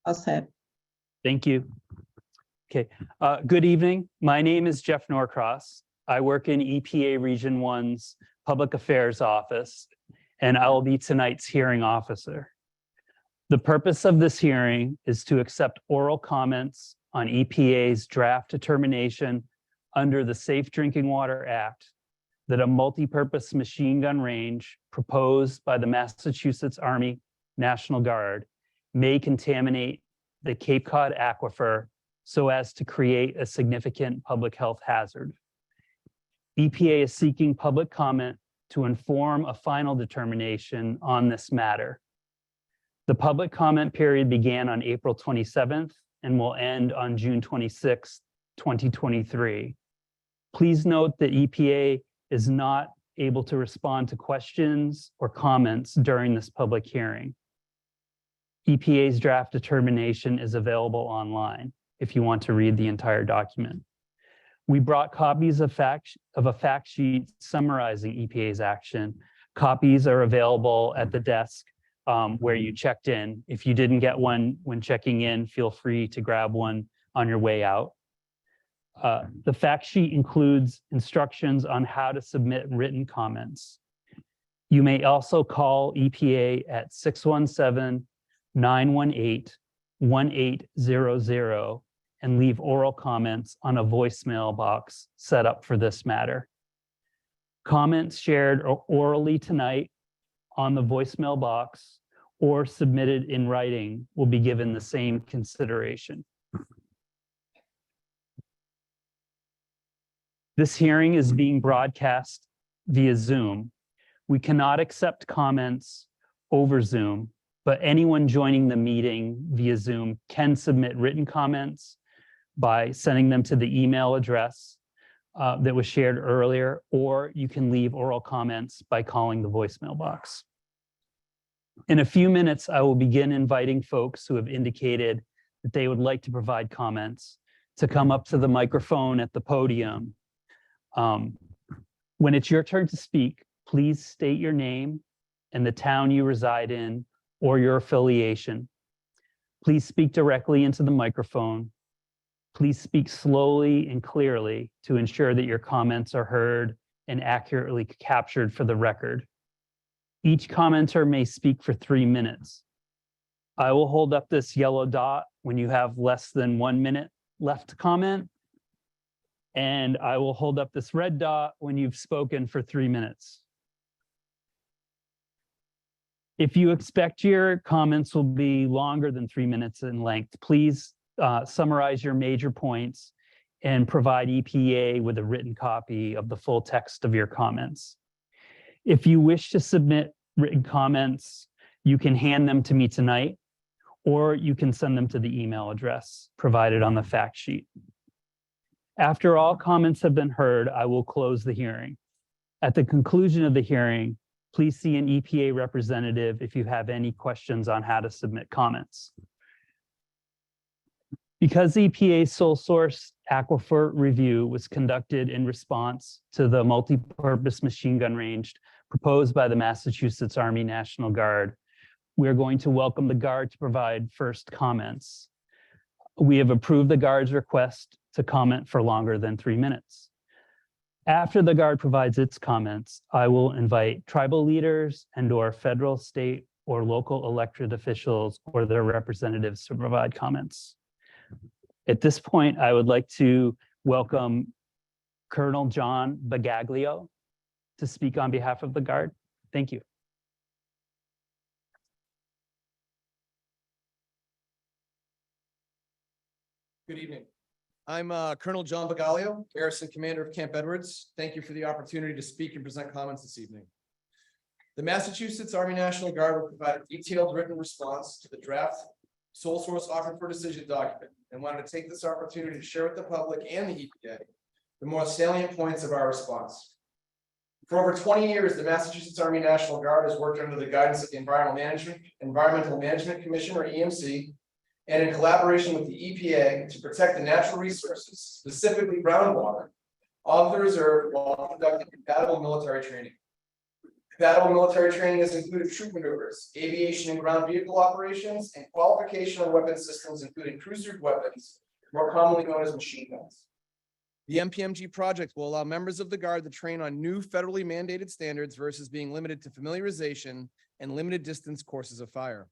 All set. Thank you. Okay, good evening. My name is Jeff Norcross. I work in EPA Region 1's Public Affairs Office, and I will be tonight's hearing officer. The purpose of this hearing is to accept oral comments on EPA's draft determination under the Safe Drinking Water Act that a multi-purpose machine gun range proposed by the Massachusetts Army National Guard may contaminate the Cape Cod Aquifer so as to create a significant public health hazard. EPA is seeking public comment to inform a final determination on this matter. The public comment period began on April 27th and will end on June 26th, 2023. Please note that EPA is not able to respond to questions or comments during this public hearing. EPA's draft determination is available online if you want to read the entire document. We brought copies of a fact sheet summarizing EPA's action. Copies are available at the desk where you checked in. If you didn't get one when checking in, feel free to grab one on your way out. The fact sheet includes instructions on how to submit written comments. You may also call EPA at 617-918-1800 and leave oral comments on a voicemail box set up for this matter. Comments shared orally tonight on the voicemail box or submitted in writing will be given the same consideration. This hearing is being broadcast via Zoom. We cannot accept comments over Zoom, but anyone joining the meeting via Zoom can submit written comments by sending them to the email address that was shared earlier, or you can leave oral comments by calling the voicemail box. In a few minutes, I will begin inviting folks who have indicated that they would like to provide comments to come up to the microphone at the podium. When it's your turn to speak, please state your name and the town you reside in or your affiliation. Please speak directly into the microphone. Please speak slowly and clearly to ensure that your comments are heard and accurately captured for the record. Each commenter may speak for 3 minutes. I will hold up this yellow dot when you have less than 1 minute left to comment, and I will hold up this red dot when you've spoken for 3 minutes. If you expect your comments will be longer than 3 minutes in length, please summarize your major points and provide EPA with a written copy of the full text of your comments. If you wish to submit written comments, you can hand them to me tonight, or you can send them to the email address provided on the fact sheet. After all comments have been heard, I will close the hearing. At the conclusion of the hearing, please see an EPA representative if you have any questions on how to submit comments. Because EPA's sole source aquifer review was conducted in response to the multi-purpose machine gun range proposed by the Massachusetts Army National Guard, we are going to welcome the Guard to provide first comments. We have approved the Guard's request to comment for longer than 3 minutes. After the Guard provides its comments, I will invite tribal leaders and/or federal, state, or local elected officials or their representatives to provide comments. At this point, I would like to welcome Colonel John Bagaglio to speak on behalf of the Guard. Thank you. Good evening. I'm Colonel John Bagaglio, Garrison Commander of Camp Edwards. Thank you for the opportunity to speak and present comments this evening. The Massachusetts Army National Guard will provide a detailed written response to the draft sole source aquifer decision document and wanted to take this opportunity to share with the public and the EPA the more salient points of our response. For over 20 years, the Massachusetts Army National Guard has worked under the guidance of the Environmental Management Commission, or EMC, and in collaboration with the EPA to protect the natural resources, specifically groundwater, of the reserve while conducting compatible military training. Compatible military training has included troop maneuvers, aviation and ground vehicle operations, and qualification on weapon systems, including cruiser weapons, more commonly known as machine guns. The MPMG project will allow members of the Guard to train on new federally mandated standards versus being limited to familiarization and limited distance courses of fire.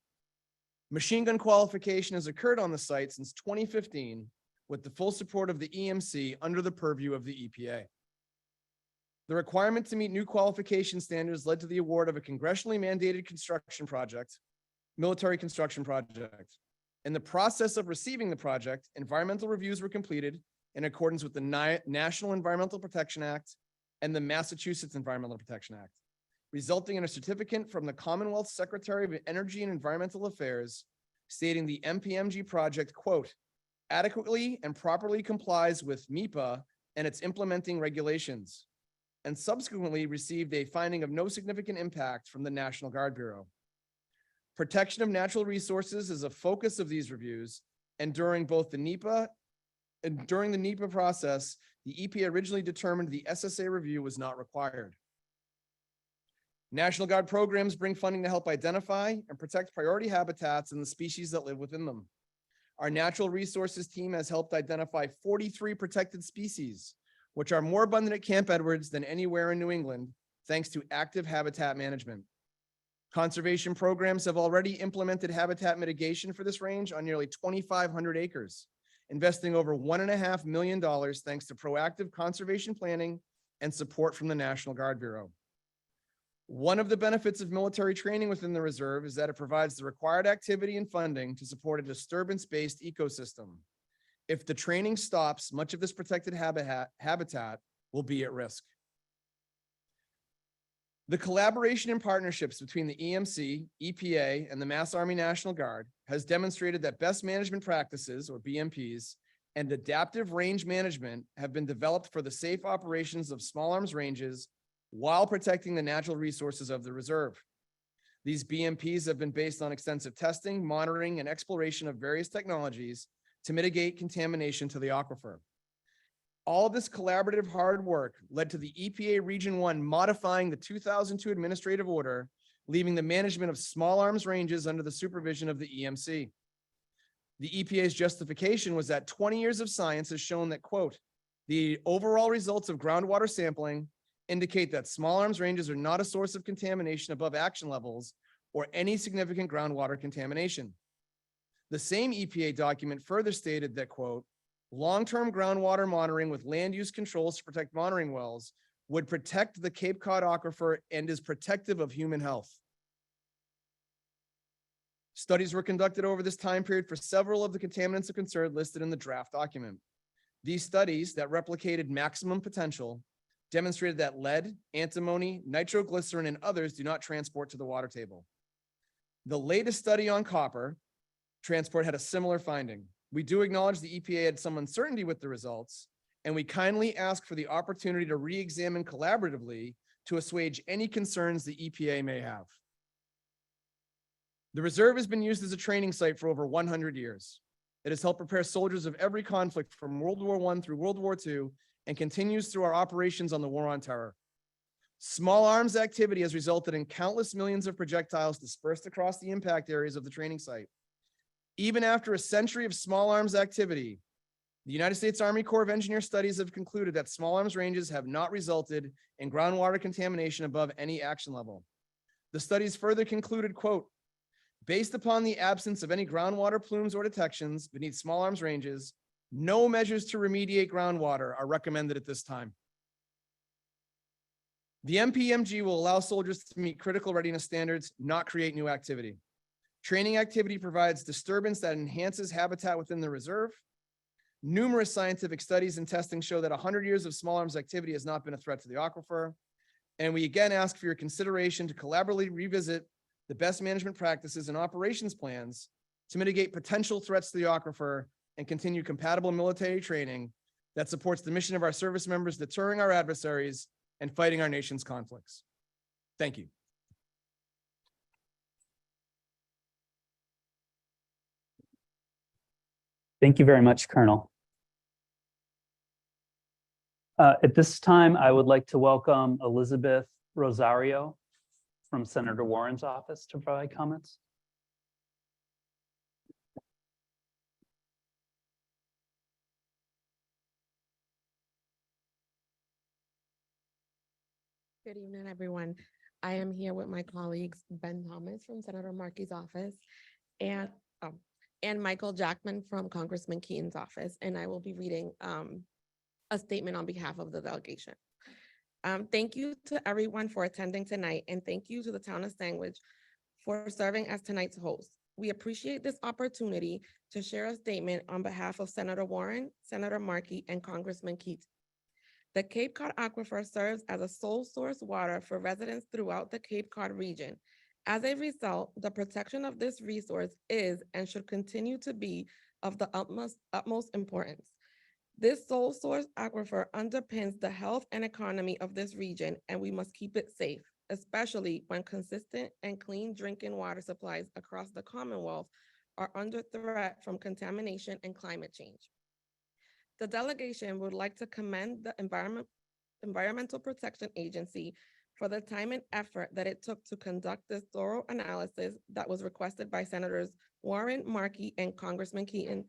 Machine gun qualification has occurred on the site since 2015 with the full support of the EMC under the purview of the EPA. The requirement to meet new qualification standards led to the award of a congressionally mandated military construction project. In the process of receiving the project, environmental reviews were completed in accordance with the National Environmental Protection Act and the Massachusetts Environmental Protection Act, resulting in a certificate from the Commonwealth Secretary of Energy and Environmental Affairs stating the MPMG project, quote, adequately and properly complies with MEPA and its implementing regulations, and subsequently received a finding of no significant impact from the National Guard Bureau. Protection of natural resources is a focus of these reviews, and during the NEPA process, the EPA originally determined the SSA review was not required. National Guard programs bring funding to help identify and protect priority habitats and the species that live within them. Our natural resources team has helped identify 43 protected species, which are more abundant at Camp Edwards than anywhere in New England, thanks to active habitat management. Conservation programs have already implemented habitat mitigation for this range on nearly 2,500 acres, investing over $1.5 million thanks to proactive conservation planning and support from the National Guard Bureau. One of the benefits of military training within the reserve is that it provides the required activity and funding to support a disturbance-based ecosystem. If the training stops, much of this protected habitat will be at risk. The collaboration and partnerships between the EMC, EPA, and the Mass Army National Guard has demonstrated that best management practices, or BMPs, and adaptive range management have been developed for the safe operations of small arms ranges while protecting the natural resources of the reserve. These BMPs have been based on extensive testing, monitoring, and exploration of various technologies to mitigate contamination to the aquifer. All this collaborative hard work led to the EPA Region 1 modifying the 2002 administrative order, leaving the management of small arms ranges under the supervision of the EMC. The EPA's justification was that 20 years of science has shown that, quote, the overall results of groundwater sampling indicate that small arms ranges are not a source of contamination above action levels or any significant groundwater contamination. The same EPA document further stated that, quote, long-term groundwater monitoring with land use controls to protect monitoring wells would protect the Cape Cod Aquifer and is protective of human health. Studies were conducted over this time period for several of the contaminants of concern listed in the draft document. These studies that replicated maximum potential demonstrated that lead, antimony, nitroglycerin, and others do not transport to the water table. The latest study on copper transport had a similar finding. We do acknowledge the EPA had some uncertainty with the results, and we kindly ask for the opportunity to re-examine collaboratively to assuage any concerns the EPA may have. The reserve has been used as a training site for over 100 years. It has helped prepare soldiers of every conflict from World War I through World War II and continues through our operations on the War on Terror. Small arms activity has resulted in countless millions of projectiles dispersed across the impact areas of the training site. Even after a century of small arms activity, the United States Army Corps of Engineers studies have concluded that small arms ranges have not resulted in groundwater contamination above any action level. The studies further concluded, quote, based upon the absence of any groundwater plumes or detections beneath small arms ranges, no measures to remediate groundwater are recommended at this time. The MPMG will allow soldiers to meet critical readiness standards, not create new activity. Training activity provides disturbance that enhances habitat within the reserve. Numerous scientific studies and testing show that 100 years of small arms activity has not been a threat to the aquifer. And we again ask for your consideration to collaboratively revisit the best management practices and operations plans to mitigate potential threats to the aquifer and continue compatible military training that supports the mission of our service members, deterring our adversaries and fighting our nation's conflicts. Thank you. Thank you very much, Colonel. At this time, I would like to welcome Elizabeth Rosario. from Senator Warren's office to provide comments. Good evening, everyone. I am here with my colleagues, Ben Thomas from Senator Markey's office and Michael Jackman from Congressman Keaton's office, and I will be reading a statement on behalf of the delegation. Thank you to everyone for attending tonight, and thank you to the town of Sandwich for serving as tonight's host. We appreciate this opportunity to share a statement on behalf of Senator Warren, Senator Markey, and Congressman Keaton. The Cape Cod Aquifer serves as a sole source water for residents throughout the Cape Cod region. As a result, the protection of this resource is and should continue to be of the utmost importance. This sole source aquifer underpins the health and economy of this region, and we must keep it safe, especially when consistent and clean drinking water supplies across the Commonwealth are under threat from contamination and climate change. The delegation would like to commend the Environmental Protection Agency for the time and effort that it took to conduct this thorough analysis that was requested by Senators Warren, Markey, and Congressman Keaton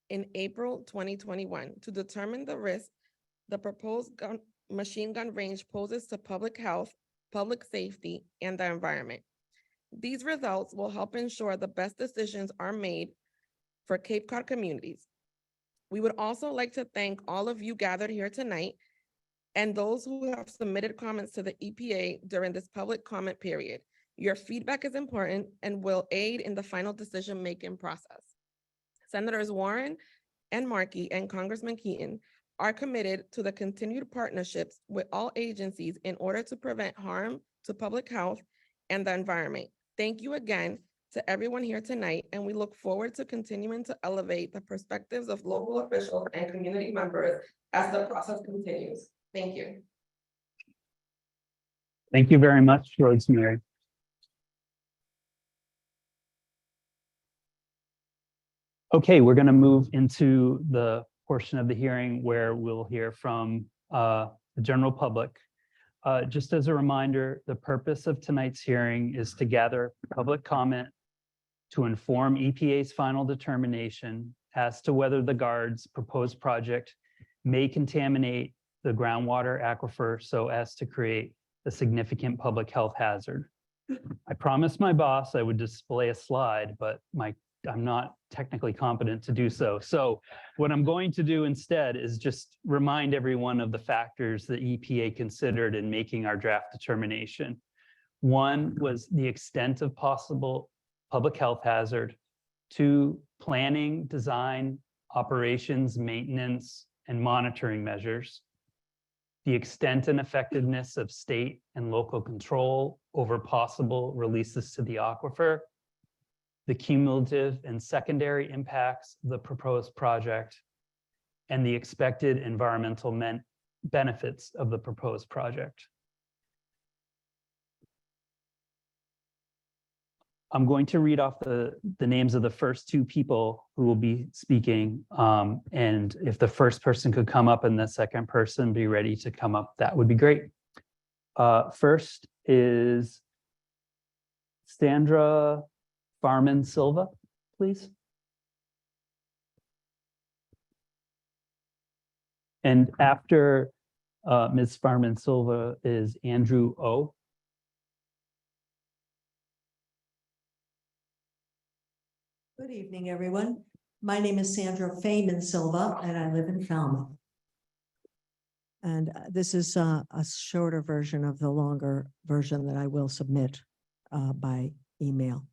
in April 2021 to determine the risk the proposed machine gun range poses to public health, public safety, and the environment. These results will help ensure the best decisions are made for Cape Cod communities. We would also like to thank all of you gathered here tonight and those who have submitted comments to the EPA during this public comment period. Your feedback is important and will aid in the final decision-making process. Senators Warren and Markey and Congressman Keaton are committed to the continued partnerships with all agencies in order to prevent harm to public health and the environment. Thank you again to everyone here tonight, and we look forward to continuing to elevate the perspectives of local officials and community members as the process continues. Thank you. Thank you very much, Rosemary. Okay, we're going to move into the portion of the hearing where we'll hear from the general public. Just as a reminder, the purpose of tonight's hearing is to gather public comment to inform EPA's final determination as to whether the GARD's proposed project may contaminate the groundwater aquifer so as to create a significant public health hazard. I promised my boss I would display a slide, but I'm not technically competent to do so. So what I'm going to do instead is just remind everyone of the factors that EPA considered in making our draft determination. One was the extent of possible public health hazard. Two, planning, design, operations, maintenance, and monitoring measures. The extent and effectiveness of state and local control over possible releases to the aquifer. The cumulative and secondary impacts of the proposed project, and the expected environmental benefits of the proposed project. I'm going to read off the names of the first two people who will be speaking. And if the first person could come up and the second person be ready to come up, that would be great. First is Sandra Farman Silva, please. And after Ms. Farman Silva is Andrew O. Good evening, everyone. My name is Sandra Farman Silva, and I live in Falmouth. And this is a shorter version of the longer version that I will submit by email.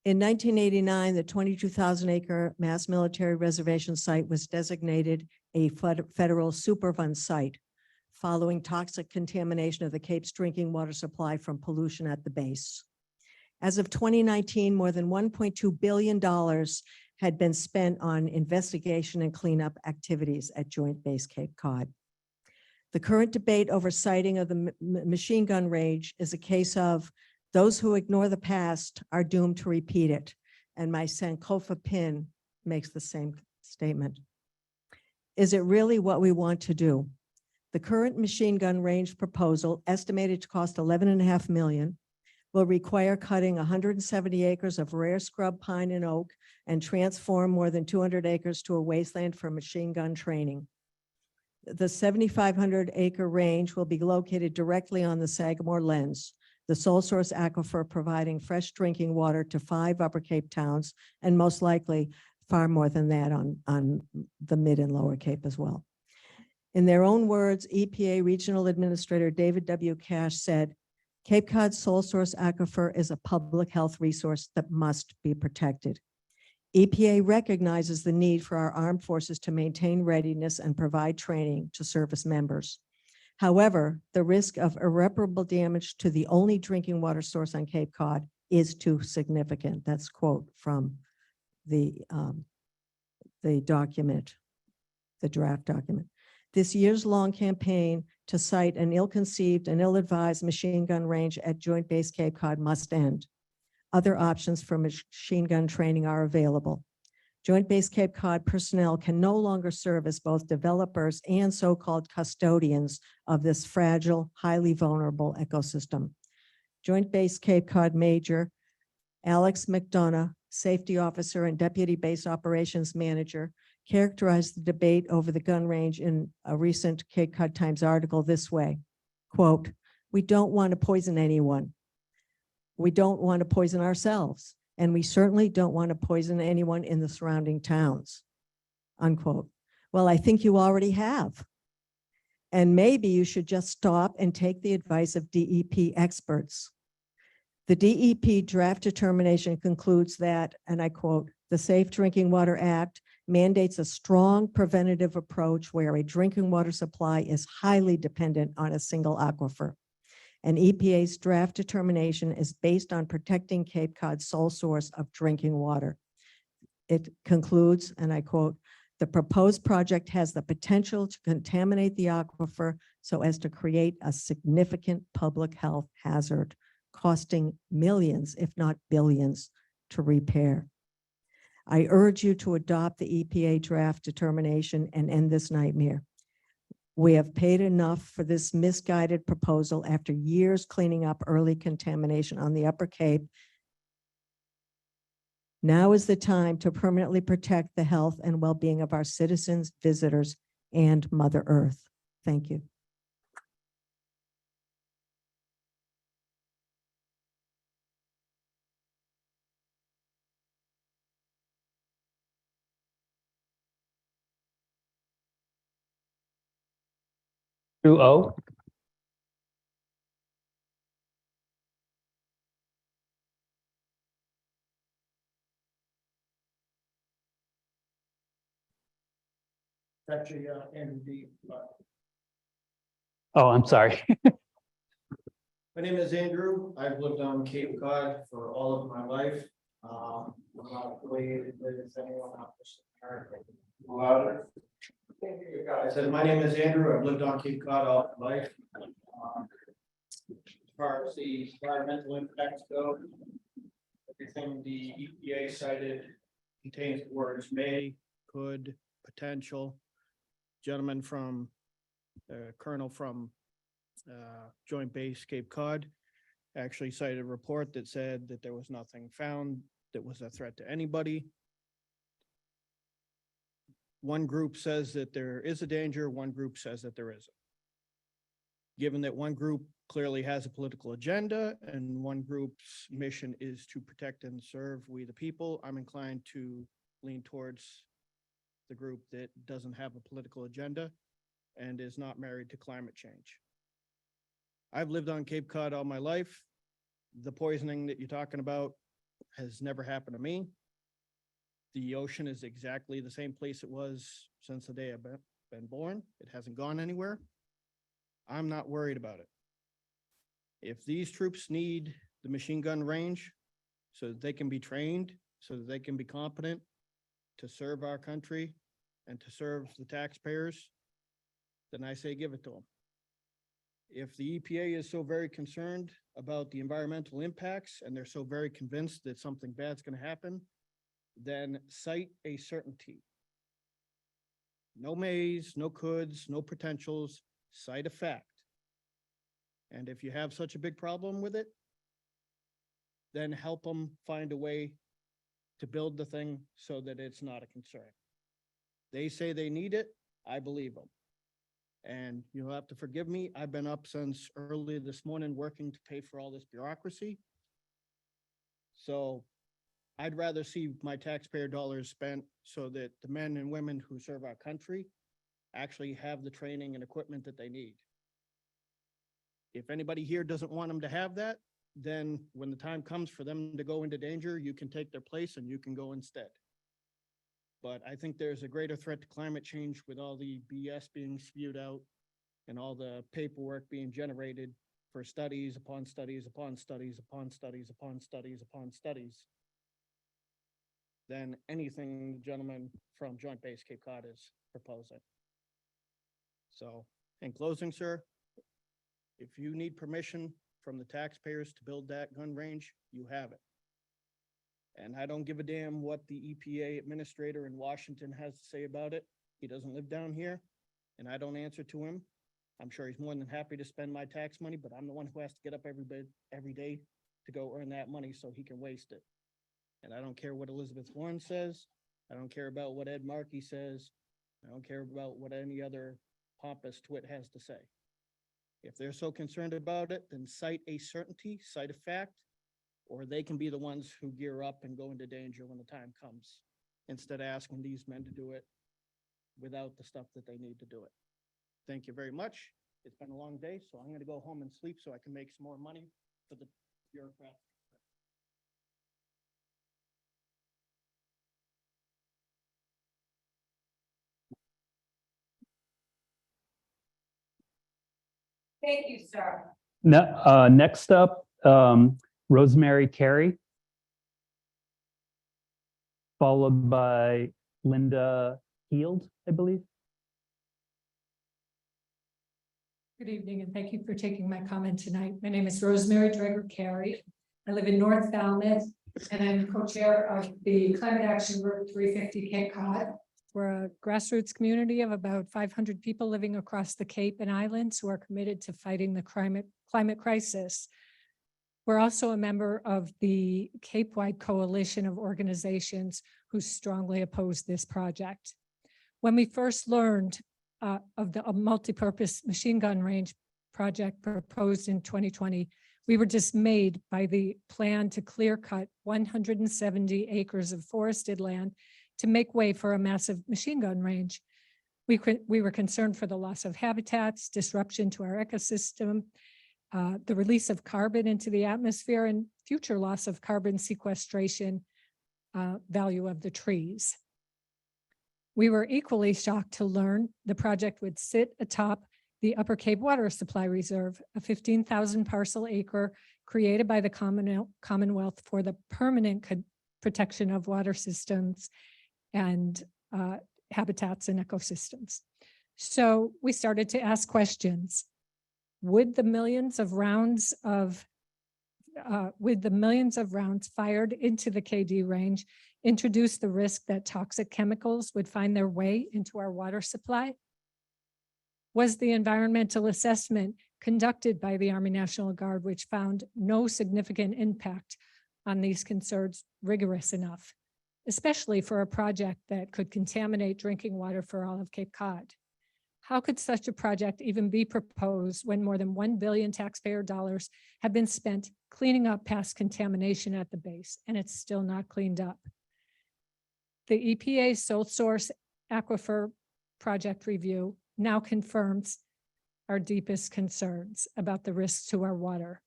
In 1989, the 22,000 acre Mass Military Reservation site was designated a federal Superfund site following toxic contamination of the Cape's drinking water supply from pollution at the base. As of 2019, more than $1.2 billion had been spent on investigation and cleanup activities at Joint Base Cape Cod. The current debate over siting of the machine gun range is a case of those who ignore the past are doomed to repeat it. And my Sankofa pin makes the same statement. Is it really what we want to do? The current machine gun range proposal, estimated to cost 11.5 million, will require cutting 170 acres of rare scrub pine and oak and transform more than 200 acres to a wasteland for machine gun training. The 7,500 acre range will be located directly on the Sagamore Lens, the sole source aquifer providing fresh drinking water to 5 Upper Cape towns, and most likely far more than that on the Mid and Lower Cape as well. In their own words, EPA Regional Administrator David W. Cash said, Cape Cod's sole source aquifer is a public health resource that must be protected. EPA recognizes the need for our armed forces to maintain readiness and provide training to service members. However, the risk of irreparable damage to the only drinking water source on Cape Cod is too significant. That's quote from the document, the draft document. This years-long campaign to cite an ill-conceived and ill-advised machine gun range at Joint Base Cape Cod must end. Other options for machine gun training are available. Joint Base Cape Cod personnel can no longer serve as both developers and so-called custodians of this fragile, highly vulnerable ecosystem. Joint Base Cape Cod Major Alex McDonough, Safety Officer and Deputy Base Operations Manager, characterized the debate over the gun range in a recent Cape Cod Times article this way, quote, "We don't want to poison anyone. We don't want to poison ourselves. And we certainly don't want to poison anyone in the surrounding towns," unquote. Well, I think you already have. And maybe you should just stop and take the advice of DEP experts. The DEP draft determination concludes that, and I quote, "The Safe Drinking Water Act mandates a strong preventative approach where a drinking water supply is highly dependent on a single aquifer. And EPA's draft determination is based on protecting Cape Cod's sole source of drinking water." It concludes, and I quote, "The proposed project has the potential to contaminate the aquifer so as to create a significant public health hazard, costing millions, if not billions, to repair. I urge you to adopt the EPA draft determination and end this nightmare. We have paid enough for this misguided proposal after years cleaning up early contamination on the Upper Cape. Now is the time to permanently protect the health and well-being of our citizens, visitors, and Mother Earth. Thank you. Through O. Actually, Andrew D. Oh, I'm sorry. My name is Andrew. I've lived on Cape Cod for all of my life. I'm not affiliated with anyone out this America. Louder. I said, my name is Andrew. I've lived on Cape Cod all my life. As far as the environmental impacts go, everything the EPA cited contains the words may, could, potential. Gentleman from Colonel from Joint Base Cape Cod actually cited a report that said that there was nothing found that was a threat to anybody. One group says that there is a danger, one group says that there isn't. Given that one group clearly has a political agenda and one group's mission is to protect and serve we the people, I'm inclined to lean towards the group that doesn't have a political agenda and is not married to climate change. I've lived on Cape Cod all my life. The poisoning that you're talking about has never happened to me. The ocean is exactly the same place it was since the day I've been born. It hasn't gone anywhere. I'm not worried about it. If these troops need the machine gun range so that they can be trained, so that they can be competent to serve our country and to serve the taxpayers, then I say give it to them. If the EPA is so very concerned about the environmental impacts and they're so very convinced that something bad's going to happen, then cite a certainty. No mays, no coulds, no potentials, cite a fact. And if you have such a big problem with it, then help them find a way to build the thing so that it's not a concern. They say they need it, I believe them. And you'll have to forgive me, I've been up since early this morning working to pay for all this bureaucracy. So I'd rather see my taxpayer dollars spent so that the men and women who serve our country actually have the training and equipment that they need. If anybody here doesn't want them to have that, then when the time comes for them to go into danger, you can take their place and you can go instead. But I think there's a greater threat to climate change with all the BS being spewed out and all the paperwork being generated for studies upon studies upon studies upon studies upon studies upon studies than anything the gentleman from Joint Base Cape Cod is proposing. So in closing, sir, if you need permission from the taxpayers to build that gun range, you have it. And I don't give a damn what the EPA administrator in Washington has to say about it. He doesn't live down here and I don't answer to him. I'm sure he's more than happy to spend my tax money, but I'm the one who has to get up every day to go earn that money so he can waste it. And I don't care what Elizabeth Warren says. I don't care about what Ed Markey says. I don't care about what any other pompous twit has to say. If they're so concerned about it, then cite a certainty, cite a fact, or they can be the ones who gear up and go into danger when the time comes, instead of asking these men to do it without the stuff that they need to do it. Thank you very much. It's been a long day, so I'm gonna go home and sleep so I can make some more money for the bureaucrats. Thank you, sir. Next up, Rosemary Carey, followed by Linda Heald, I believe. Good evening, and thank you for taking my comment tonight. My name is Rosemary Dreger Carey. I live in North Falmouth, and I'm co-chair of the Climate Action Group 350 Cape Cod. We're a grassroots community of about 500 people living across the Cape and Islands who are committed to fighting the climate crisis. We're also a member of the Cape-wide coalition of organizations who strongly oppose this project. When we first learned of the multi-purpose machine gun range project proposed in 2020, we were dismayed by the plan to clear cut 170 acres of forested land to make way for a massive machine gun range. We were concerned for the loss of habitats, disruption to our ecosystem, the release of carbon into the atmosphere, and future loss of carbon sequestration value of the trees. We were equally shocked to learn the project would sit atop the Upper Cape Water Supply Reserve, a 15,000 parcel acre created by the Commonwealth for the permanent protection of water systems and habitats and ecosystems. So we started to ask questions. Would the millions of rounds fired into the KD range introduce the risk that toxic chemicals would find their way into our water supply? Was the environmental assessment conducted by the Army National Guard, which found no significant impact on these concerns, rigorous enough, especially for a project that could contaminate drinking water for all of Cape Cod? How could such a project even be proposed when more than 1 billion taxpayer dollars have been spent cleaning up past contamination at the base, and it's still not cleaned up? The EPA sole source aquifer project review now confirms our deepest concerns about the risks to our water.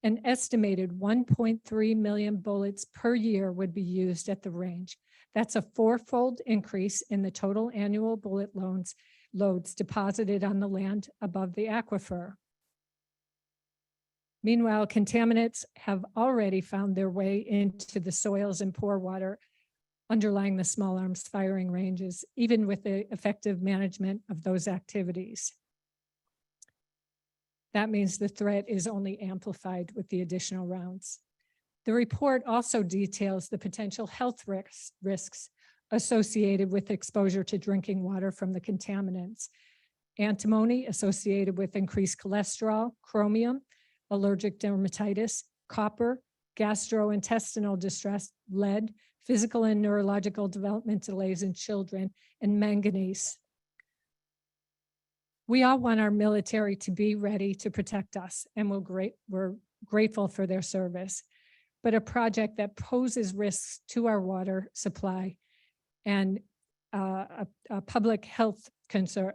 An estimated 1.3 million bullets per year would be used at the range. That's a 4-fold increase in the total annual bullet loads deposited on the land above the aquifer. Meanwhile, contaminants have already found their way into the soils and pore water underlying the small arms firing ranges, even with the effective management of those activities. That means the threat is only amplified with the additional rounds. The report also details the potential health risks associated with exposure to drinking water from the contaminants. antimony associated with increased cholesterol, chromium, allergic dermatitis, copper, gastrointestinal distress, lead, physical and neurological development delays in children, and manganese. We all want our military to be ready to protect us, and we're grateful for their service. But a project that poses risks to our water supply and a public health concern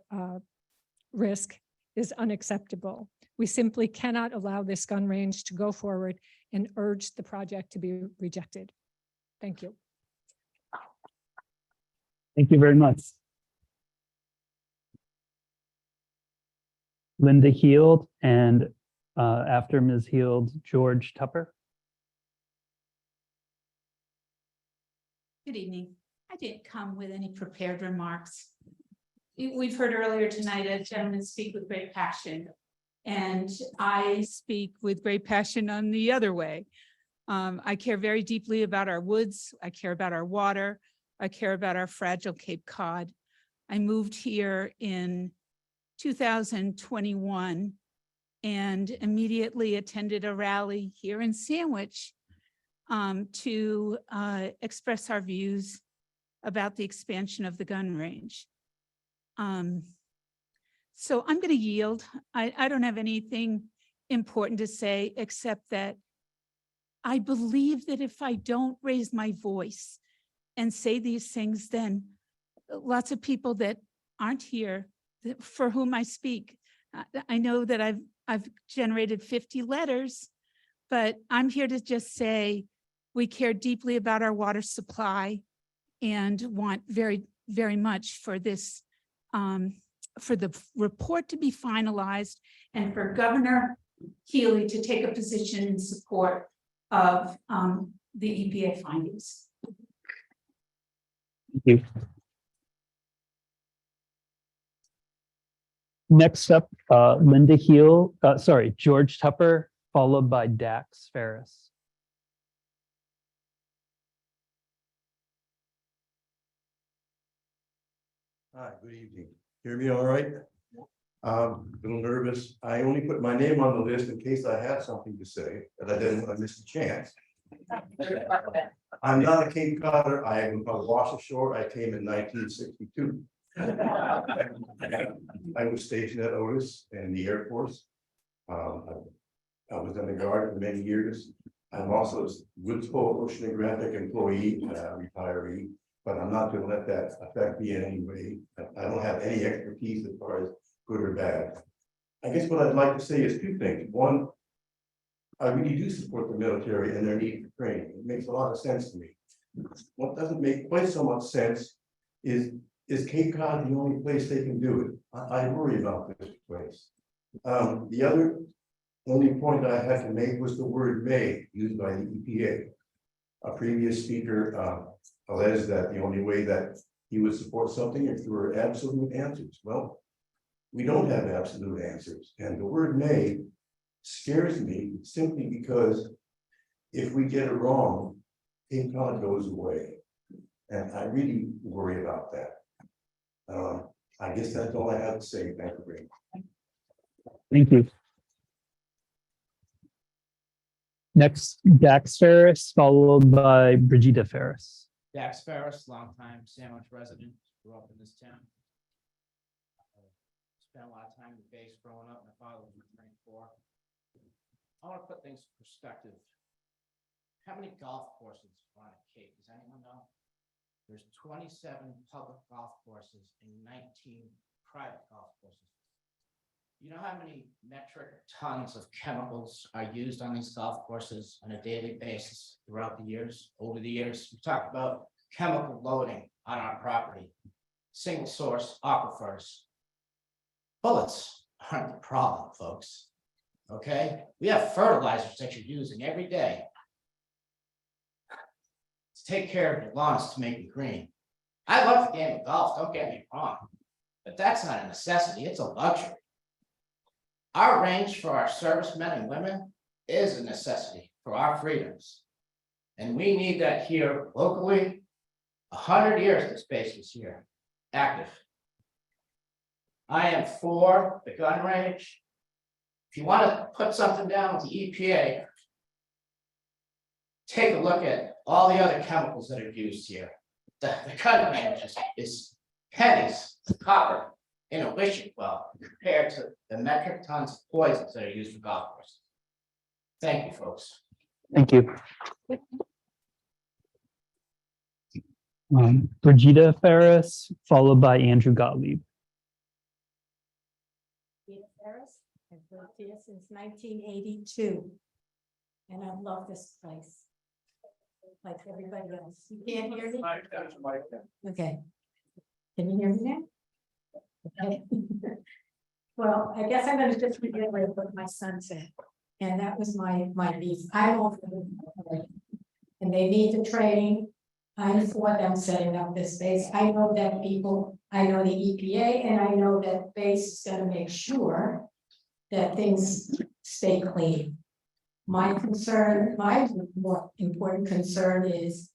risk is unacceptable. We simply cannot allow this gun range to go forward and urge the project to be rejected. Thank you. Thank you very much. Linda Heald, and after Ms. Heald, George Tupper. Good evening. I didn't come with any prepared remarks. We've heard earlier tonight a gentleman speak with great passion, and I speak with great passion on the other way. I care very deeply about our woods. I care about our water. I care about our fragile Cape Cod. I moved here in 2021 and immediately attended a rally here in Sandwich to express our views about the expansion of the gun range. So I'm going to yield. I don't have anything important to say except that I believe that if I don't raise my voice and say these things, then lots of people that aren't here for whom I speak. I know that I've generated 50 letters, but I'm here to just say we care deeply about our water supply and want very, very much for this, for the report to be finalized and for Governor Healy to take a position in support of the EPA findings. Thank you. Next up, Linda Heald, George Tupper, followed by Dax Ferris. Hi, good evening. Hear me all right? A little nervous. I only put my name on the list in case I had something to say, but I didn't want to miss the chance. I'm not a Cape Codder. I am from Washoe Shore. I came in 1962. I was stationed at Otis in the Air Force. I was in the Guard for many years. I'm also a Woods Hole oceanographic employee, retiree, but I'm not going to let that affect me in any way. I don't have any expertise as far as good or bad. I guess what I'd like to say is two things. One, I really do support the military and their need for training. It makes a lot of sense to me. What doesn't make quite so much sense is Cape Cod the only place they can do it? I worry about this place. The other only point I had to make was the word may used by the EPA. A previous speaker alleged that the only way that he would support something if there were absolute answers. Well, we don't have absolute answers. And the word may scares me simply because if we get it wrong, Cape Cod goes away. And I really worry about that. I guess that's all I have to say. Thank you very much. Thank you. Next, Dax Ferris, followed by Brigida Ferris. Dax Ferris, longtime Sandwich resident, grew up in this town. Spent a lot of time in the base growing up. My father was in the Marine Corps. I want to put things in perspective. How many golf courses are on a Cape? Does anyone know? There's 27 public golf courses and 19 private golf courses. You know how many metric tons of chemicals are used on these golf courses on a daily basis throughout the years, over the years? We talk about chemical loading on our property, single source aquifers. Bullets aren't the problem, folks. Okay? We have fertilizers that you're using every day to take care of your lawns to make it green. I love the game of golf, don't get me wrong, but that's not a necessity, it's a luxury. Our range for our servicemen and women is a necessity for our freedoms. And we need that here locally. 100 years this base was here, active. I am for the gun range. If you want to put something down with the EPA, take a look at all the other chemicals that are used here. The gun range is pennies, copper, in a wishing well compared to the metric tons of poisons that are used for golf courses. Thank you, folks. Thank you. Brigida Ferris, followed by Andrew Gottlieb. Peter Ferris, I've lived here since 1982. And I love this place. Like everybody else. You can't hear me? Okay. Can you hear me now? Okay. Well, I guess I'm gonna just reiterate what my son said. And that was my beef. I'm all for them. And they need the training. I'm for them setting up this base. I know that people, I know the EPA, and I know that base is gonna make sure that things stay clean. My concern, my more important concern is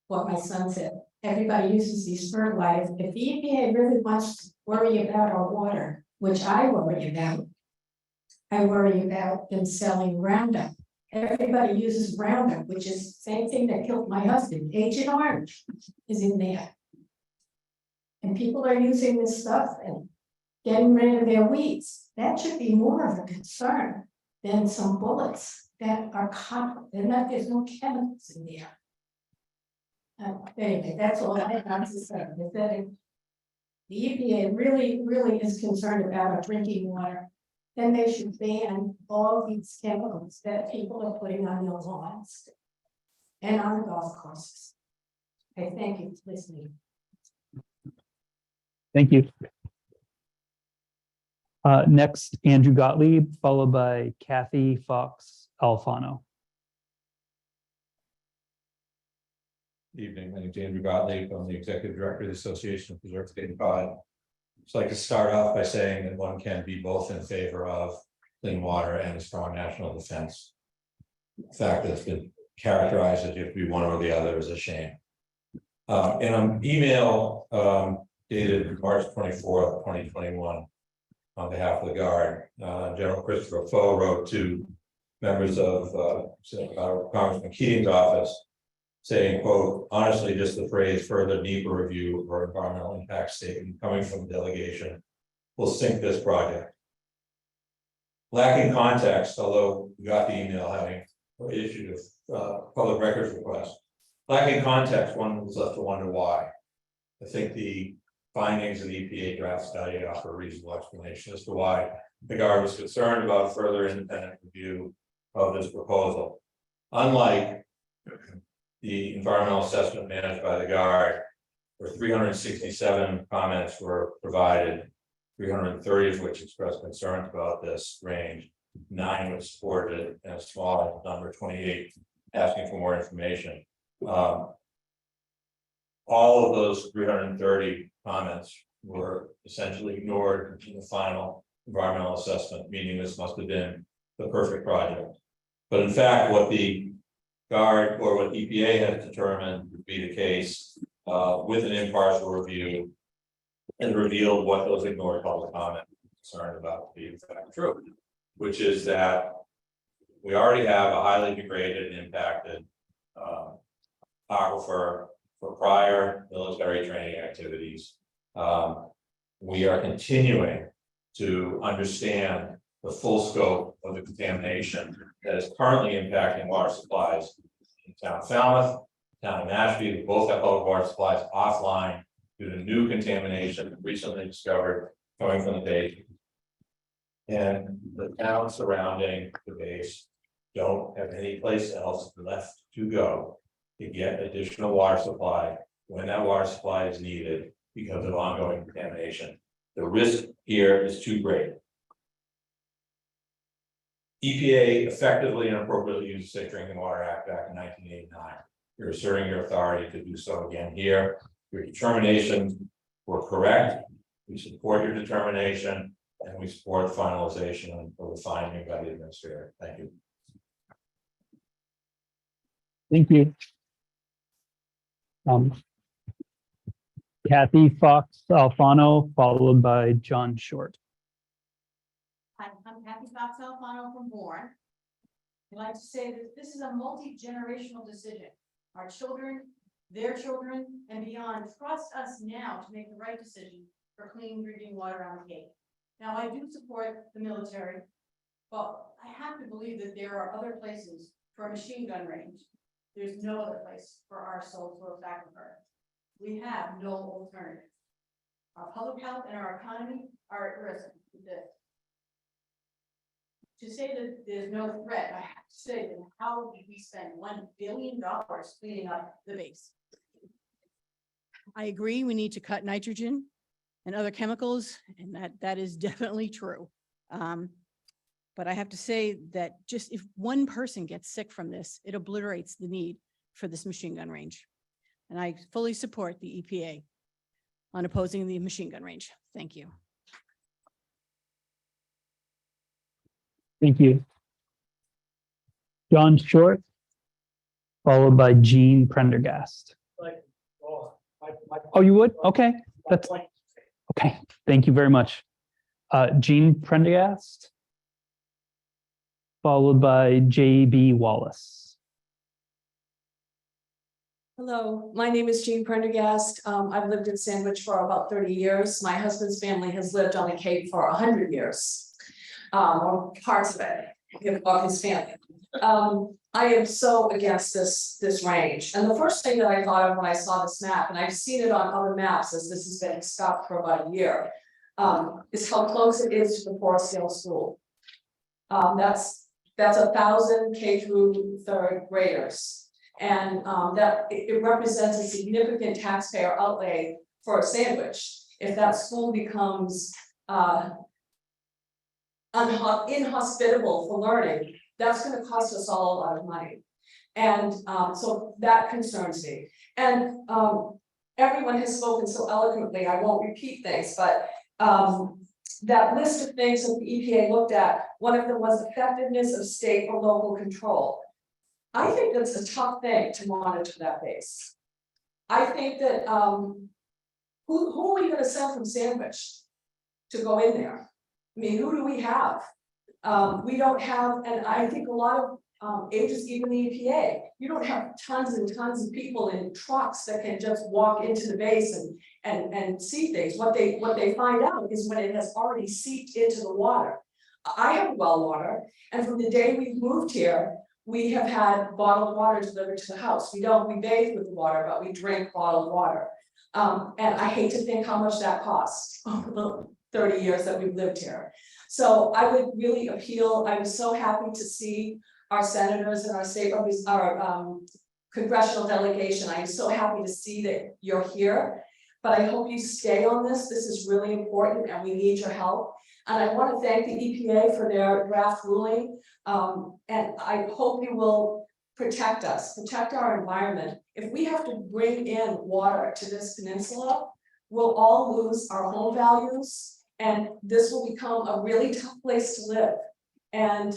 what my son said. Everybody uses these fertilizers. If the EPA really wants to worry about our water, which I worry about them selling Roundup. Everybody uses Roundup, which is the same thing that killed my husband. Agent Orange is in there. And people are using this stuff and getting rid of their weeds. That should be more of a concern than some bullets that are there's no chemicals in there. Anyway, that's all I have to say. Is that if the EPA really is concerned about our drinking water, then they should ban all these chemicals that people are putting on their lawns and on the golf courses. I thank you for listening. Thank you. Next, Andrew Gottlieb, followed by Kathy Fox Alfano. Evening, my name is Andrew Gottlieb. I'm the Executive Director of the Association of Preserved Cape Cod. I'd like to start off by saying that one can be both in favor of clean water and a strong national defense. The fact that it's been characterized as if we one or the other is a shame. In an email dated March 24th, 2021, on behalf of the Guard, General Christopher Foe wrote to members of Congressman Keating's office, saying, quote, honestly, just the phrase further NEPA review or environmental impact statement coming from the delegation will sink this project. Lacking context, although we got the email having issued a public records request, lacking context, one was left to wonder why. I think the findings of the EPA draft study offer a reasonable explanation as to why the Guard was concerned about further independent review of this proposal. Unlike the environmental assessment managed by the Guard, where 367 comments were provided, 330 of which expressed concerns about this range, 9 which supported it, and a small number, 28, asking for more information. All of those 330 comments were essentially ignored in the final environmental assessment, meaning this must have been the perfect project. But in fact, what the Guard or what EPA has determined would be the case with an impartial review and revealed what those ignored public comment concerned about to be in fact true, which is that we already have a highly degraded and impacted aquifer for prior military training activities. We are continuing to understand the full scope of the contamination that is currently impacting water supplies in the town of Falmouth, town of Mashpee. We both have public water supplies offline due to new contamination recently discovered coming from the base. And the towns surrounding the base don't have any place else left to go to get additional water supply when that water supply is needed because of ongoing contamination. The risk here is too great. EPA effectively and appropriately used the Safe Drinking Water Act back in 1989. You're asserting your authority to do so again here. Your determinations were correct. We support your determination and we support finalization of the finding by the administrator. Thank you. Thank you. Kathy Fox Alfano, followed by John Short. Hi, I'm Kathy Fox Alfano from Bourne. I'd like to say that this is a multi-generational decision. Our children, their children, and beyond trust us now to make the right decision for clean drinking water on the Cape. Now, I do support the military, but I have to believe that there are other places for a machine gun range. There's no other place for our souls to aquifer. We have no alternative. Our public health and our economy are at risk with this. To say that there's no threat, I have to say that how did we spend $1 billion cleaning up the base? I agree, we need to cut nitrogen and other chemicals, and that is definitely true. But I have to say that just if one person gets sick from this, it obliterates the need for this machine gun range. And I fully support the EPA on opposing the machine gun range. Thank you. Thank you. John Short, followed by Jean Prendergast. Oh, you would? Okay, that's, okay, thank you very much. Jean Prendergast, followed by J.B. Wallace. Hello, my name is Jean Prendergast. I've lived in Sandwich for about 30 years. My husband's family has lived on the Cape for 100 years, or parts of it, of his family. I am so against this range. And the first thing that I thought of when I saw this map, and I've seen it on other maps as this has been stopped for about a year, is how close it is to the Forestdale School. That's 1,000 K through third graders. And that it represents a significant taxpayer outlay for a Sandwich. If that school becomes inhospitable for learning, that's going to cost us all a lot of money. And so that concerns me. And everyone has spoken so eloquently, I won't repeat things, but that list of things that the EPA looked at, one of them was effectiveness of state or local control. I think that's a tough thing to monitor that base. I think that who are we going to send from Sandwich to go in there? I mean, who do we have? We don't have, and I think a lot of agencies, even the EPA, you don't have tons and tons of people in trucks that can just walk into the base and see things. What they find out is when it has already seeped into the water. I have well water, and from the day we've moved here, we have had bottled water delivered to the house. We bathe with the water, but we drink bottled water. And I hate to think how much that costs over the 30 years that we've lived here. So I would really appeal. I was so happy to see our senators and our congressional delegation. I'm so happy to see that you're here, but I hope you stay on this. This is really important and we need your help. And I want to thank the EPA for their draft ruling. And I hope you will protect us, protect our environment. If we have to bring in water to this peninsula, we'll all lose our home values and this will become a really tough place to live. And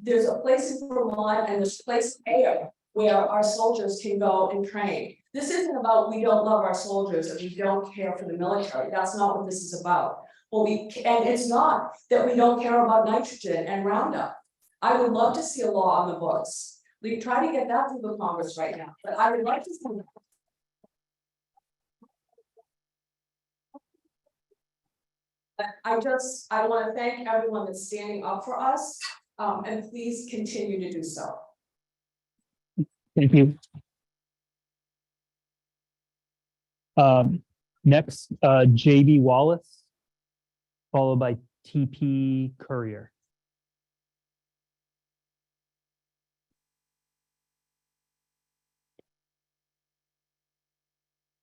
there's a place in Vermont and there's a place in Air where our soldiers can go and train. This isn't about we don't love our soldiers and we don't care for the military. That's not what this is about. Well, and it's not that we don't care about nitrogen and Roundup. I would love to see a law on the books. We try to get that through the Congress right now, but I would like to see. I want to thank everyone that's standing up for us, and please continue to do so. Thank you. Next, J.B. Wallace, followed by T.P. Courier.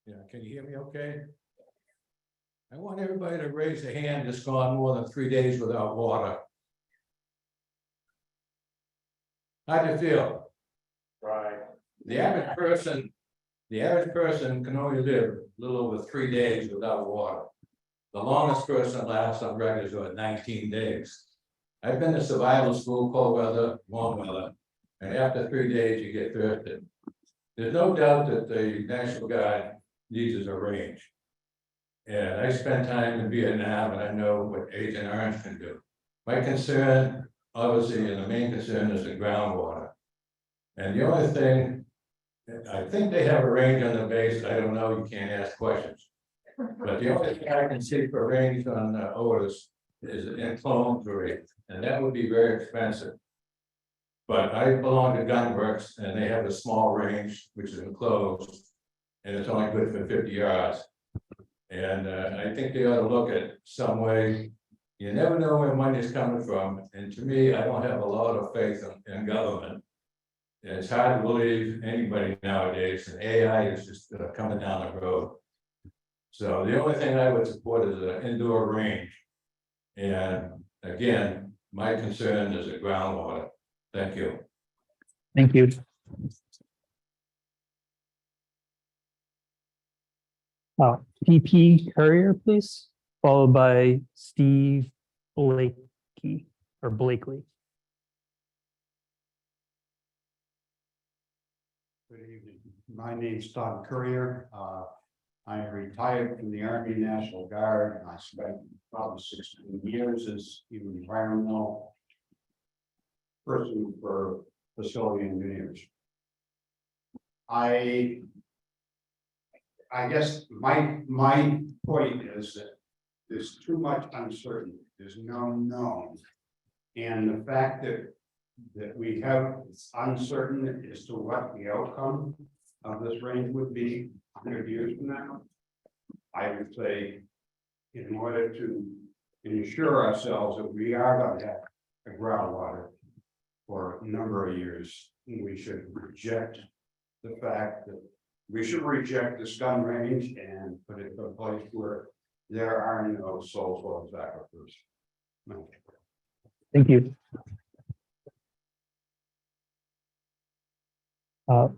Yeah, can you hear me okay? I want everybody to raise their hand that's gone more than 3 days without water. How do you feel? Right. The average person can only live a little over 3 days without water. The longest person lasts on record is 19 days. I've been to survival school, cold weather, warm weather, and after 3 days you get thirsty. There's no doubt that the National Guard needs a range. And I spent time in Vietnam and I know what Agent Orange can do. My concern, obviously, and the main concern is the groundwater. And the only thing, I think they have a range on the base, I don't know, you can't ask questions. But the only thing I can see for range on odors is in clone rate, and that would be very expensive. But I belong to Gunworks and they have a small range, which is enclosed, and it's only good for 50 yards. And I think they ought to look at some way. You never know where money is coming from, and to me, I don't have a lot of faith in government. And it's hard to believe anybody nowadays, and AI is just coming down the road. So the only thing I would support is an indoor range. And again, my concern is the groundwater. Thank you. Thank you. PP Courier, please, followed by Steve Blakey or Blakely. Good evening. My name's Todd Courier. I'm retired from the Army National Guard, and I spent probably 16 years as an environmental person for facility engineers. I guess my point is that there's too much uncertainty. There's no known. And the fact that we have uncertain as to what the outcome of this range would be 100 years from now, I would say, in order to ensure ourselves that we are going to have a groundwater for a number of years, we should reject the fact that we should reject this gun range and put it in a place where there are no soil aquifers. No. Thank you.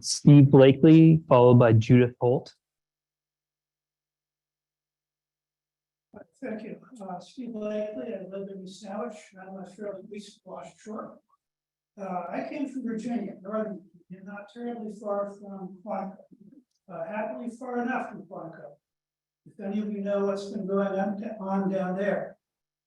Steve Blakely, followed by Judith Holt. Thank you. Steve Blakely, I live in East Sandwich. I'm a fairly east Wash Shore. I came from Virginia, northern, not terribly far from Quantico. Happily far enough from Quantico. If any of you know what's been going on down there,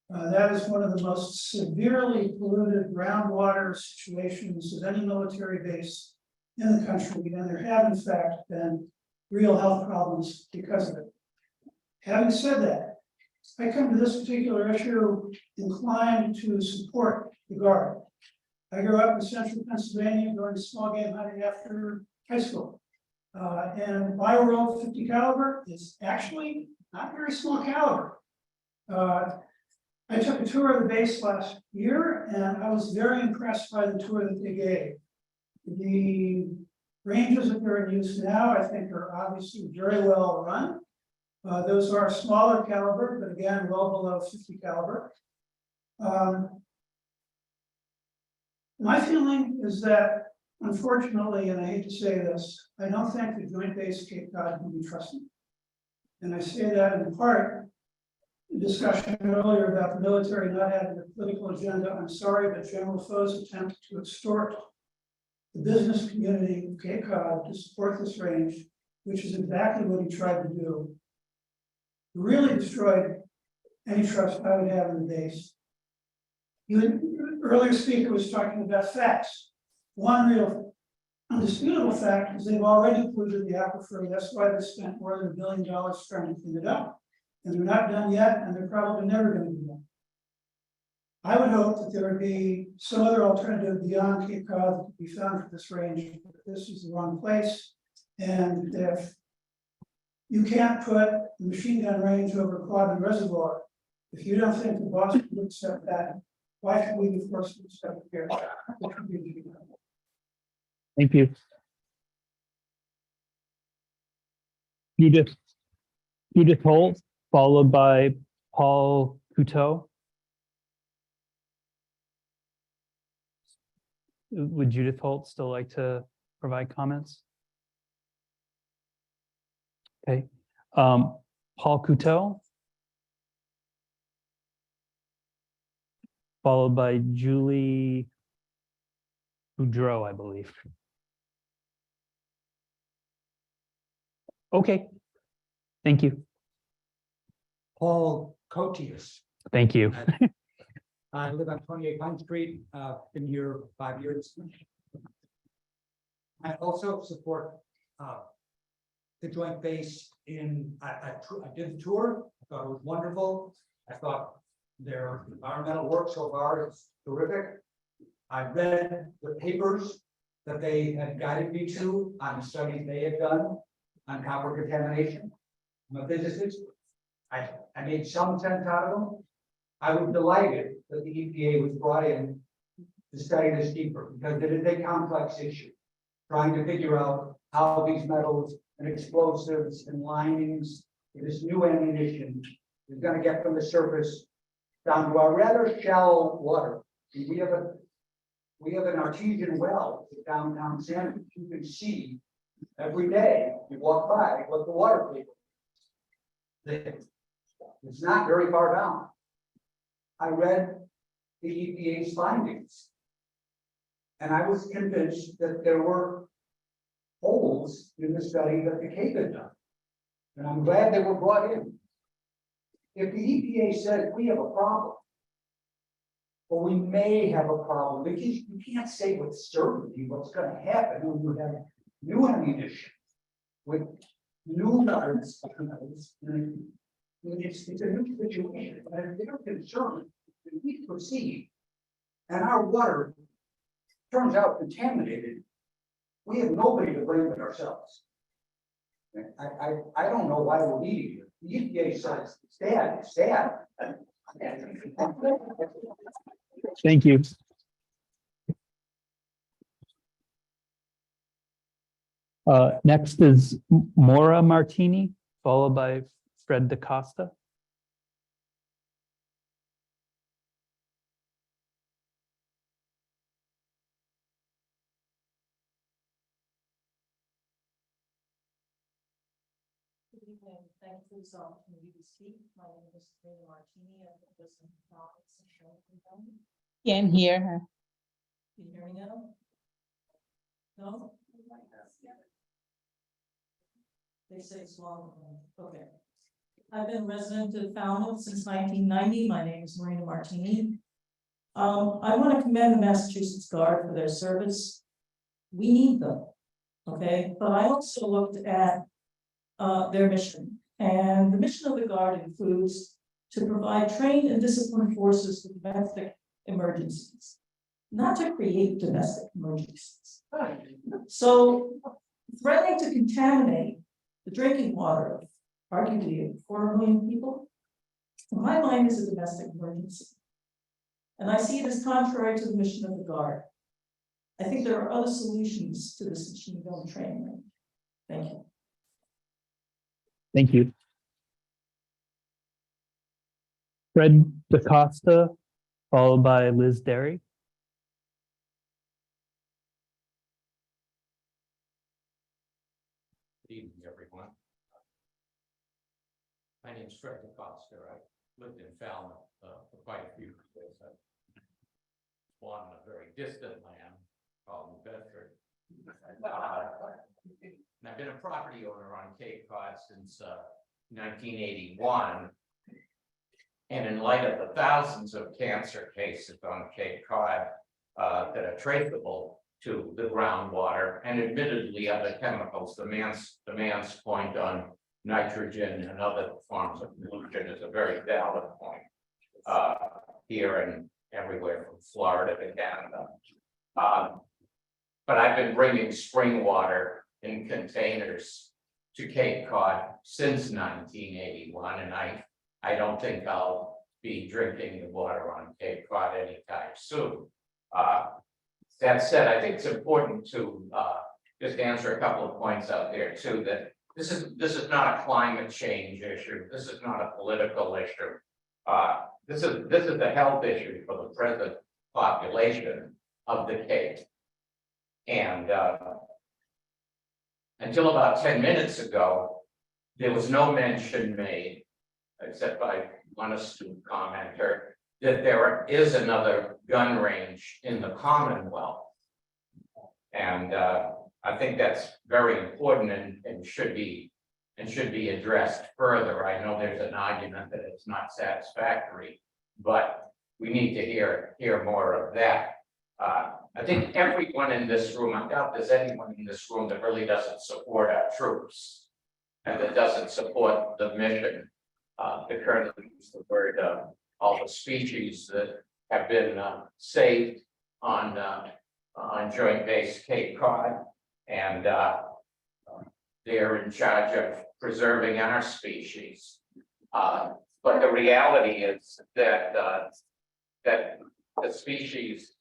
that is one of the most severely polluted groundwater situations of any military base in the country, and there have in fact been real health problems because of it. Having said that, I come to this particular issue inclined to support the Guard. I grew up in central Pennsylvania going to small game hunting after high school. And my world 50 caliber is actually not very small caliber. I took a tour of the base last year and I was very impressed by the tour that they gave. The ranges that are in use now, I think, are obviously very well run. Those are smaller caliber, but again, well below 50 caliber. My feeling is that, unfortunately, and I hate to say this, I don't think the Joint Base Cape Cod can be trusted. And I say that in part, the discussion earlier about the military not having a political agenda. I'm sorry, but General Foe's attempt to extort the business community of Cape Cod to support this range, which is exactly what he tried to do, really destroyed any trust I would have in the base. Earlier speaker was talking about facts. One real undisputable fact is they've already polluted the aquifer. That's why they spent more than $1 billion trying to clean it up. And they're not done yet, and they're probably never going to be done. I would hope that there would be some other alternative beyond Cape Cod that could be found for this range. This is the wrong place. And if you can't put the machine gun range over Quabbin Reservoir, if you don't think the Boston would accept that, why should we be forced to accept it here? Thank you. Judith Holt, followed by Paul Couteau. Would Judith Holt still like to provide comments? Okay. Paul Couteau, followed by Julie Boudreau, I believe. Okay, thank you. Paul Cotius. Thank you. I live on 28 Pine Street, been here 5 years. I also support the joint base I did the tour, I thought it was wonderful. I thought their environmental work so far is terrific. I read the papers that they had guided me to on studies they had done on copper contamination. I'm a physicist. I made some sense out of them. I was delighted that the EPA was brought in to study this deeper, because it is a complex issue. Trying to figure out how these metals and explosives and linings, this new ammunition is going to get from the surface down to our rather shallow water. We have an artesian well in downtown Sandwich. You can see every day you walk by what the water table is. It's not very far down. I read the EPA's findings, and I was convinced that there were holes in the study that the Cape had done. And I'm glad they were brought in. If the EPA says we have a problem, or we may have a problem, because you can't say with certainty what's going to happen when you have new ammunition with new methods. It's a new situation, and they're concerned that we proceed and our water turns out contaminated. We have nobody to blame but ourselves. I don't know why we're meeting here. The EPA says it's bad. Thank you. Next is Maura Martini, followed by Fred DaCosta. Good evening. Thank you for this opportunity to speak. My name is Maura Martini. I live in Providence and Shelton County. Can't hear her. Can you hear me now? No? They say it's long. Okay. I've been resident of Falmouth since 1990. My name is Marina Martini. I want to commend the Massachusetts Guard for their service. We need them, okay? But I also looked at their mission, and the mission of the Guard includes to provide trained and disciplined forces for domestic emergencies, not to create domestic emergencies. So threatening to contaminate the drinking water of arguably 250,000 people, in my mind, is a domestic emergency. And I see it as contrary to the mission of the Guard. I think there are other solutions to this machine gun training. Thank you. Thank you. Fred DaCosta, followed by Liz Derry. Good evening, everyone. My name is Fred DaCosta. I lived in Falmouth for quite a few years. I was on a very distant land called New Bedford. And I've been a property owner on Cape Cod since 1981. And in light of the thousands of cancer cases on Cape Cod that are traceable to the groundwater, and admittedly other chemicals, the man's point on nitrogen and other forms of pollution is a very valid point here and everywhere from Florida to Canada. But I've been bringing spring water in containers to Cape Cod since 1981, and I don't think I'll be drinking the water on Cape Cod anytime soon. That said, I think it's important to just answer a couple of points out there too, that this is not a climate change issue. This is not a political issue. This is a health issue for the present population of the Cape. And until about 10 minutes ago, there was no mention made, except by one astute commenter, that there is another gun range in the Commonwealth. And I think that's very important and should be and should be addressed further. I know there's an argument that it's not satisfactory, but we need to hear more of that. I think everyone in this room, I doubt there's anyone in this room that really doesn't support our troops and that doesn't support the mission. The colonel used the word, all the species that have been saved on Joint Base Cape Cod, and they're in charge of preserving our species. But the reality is that that the species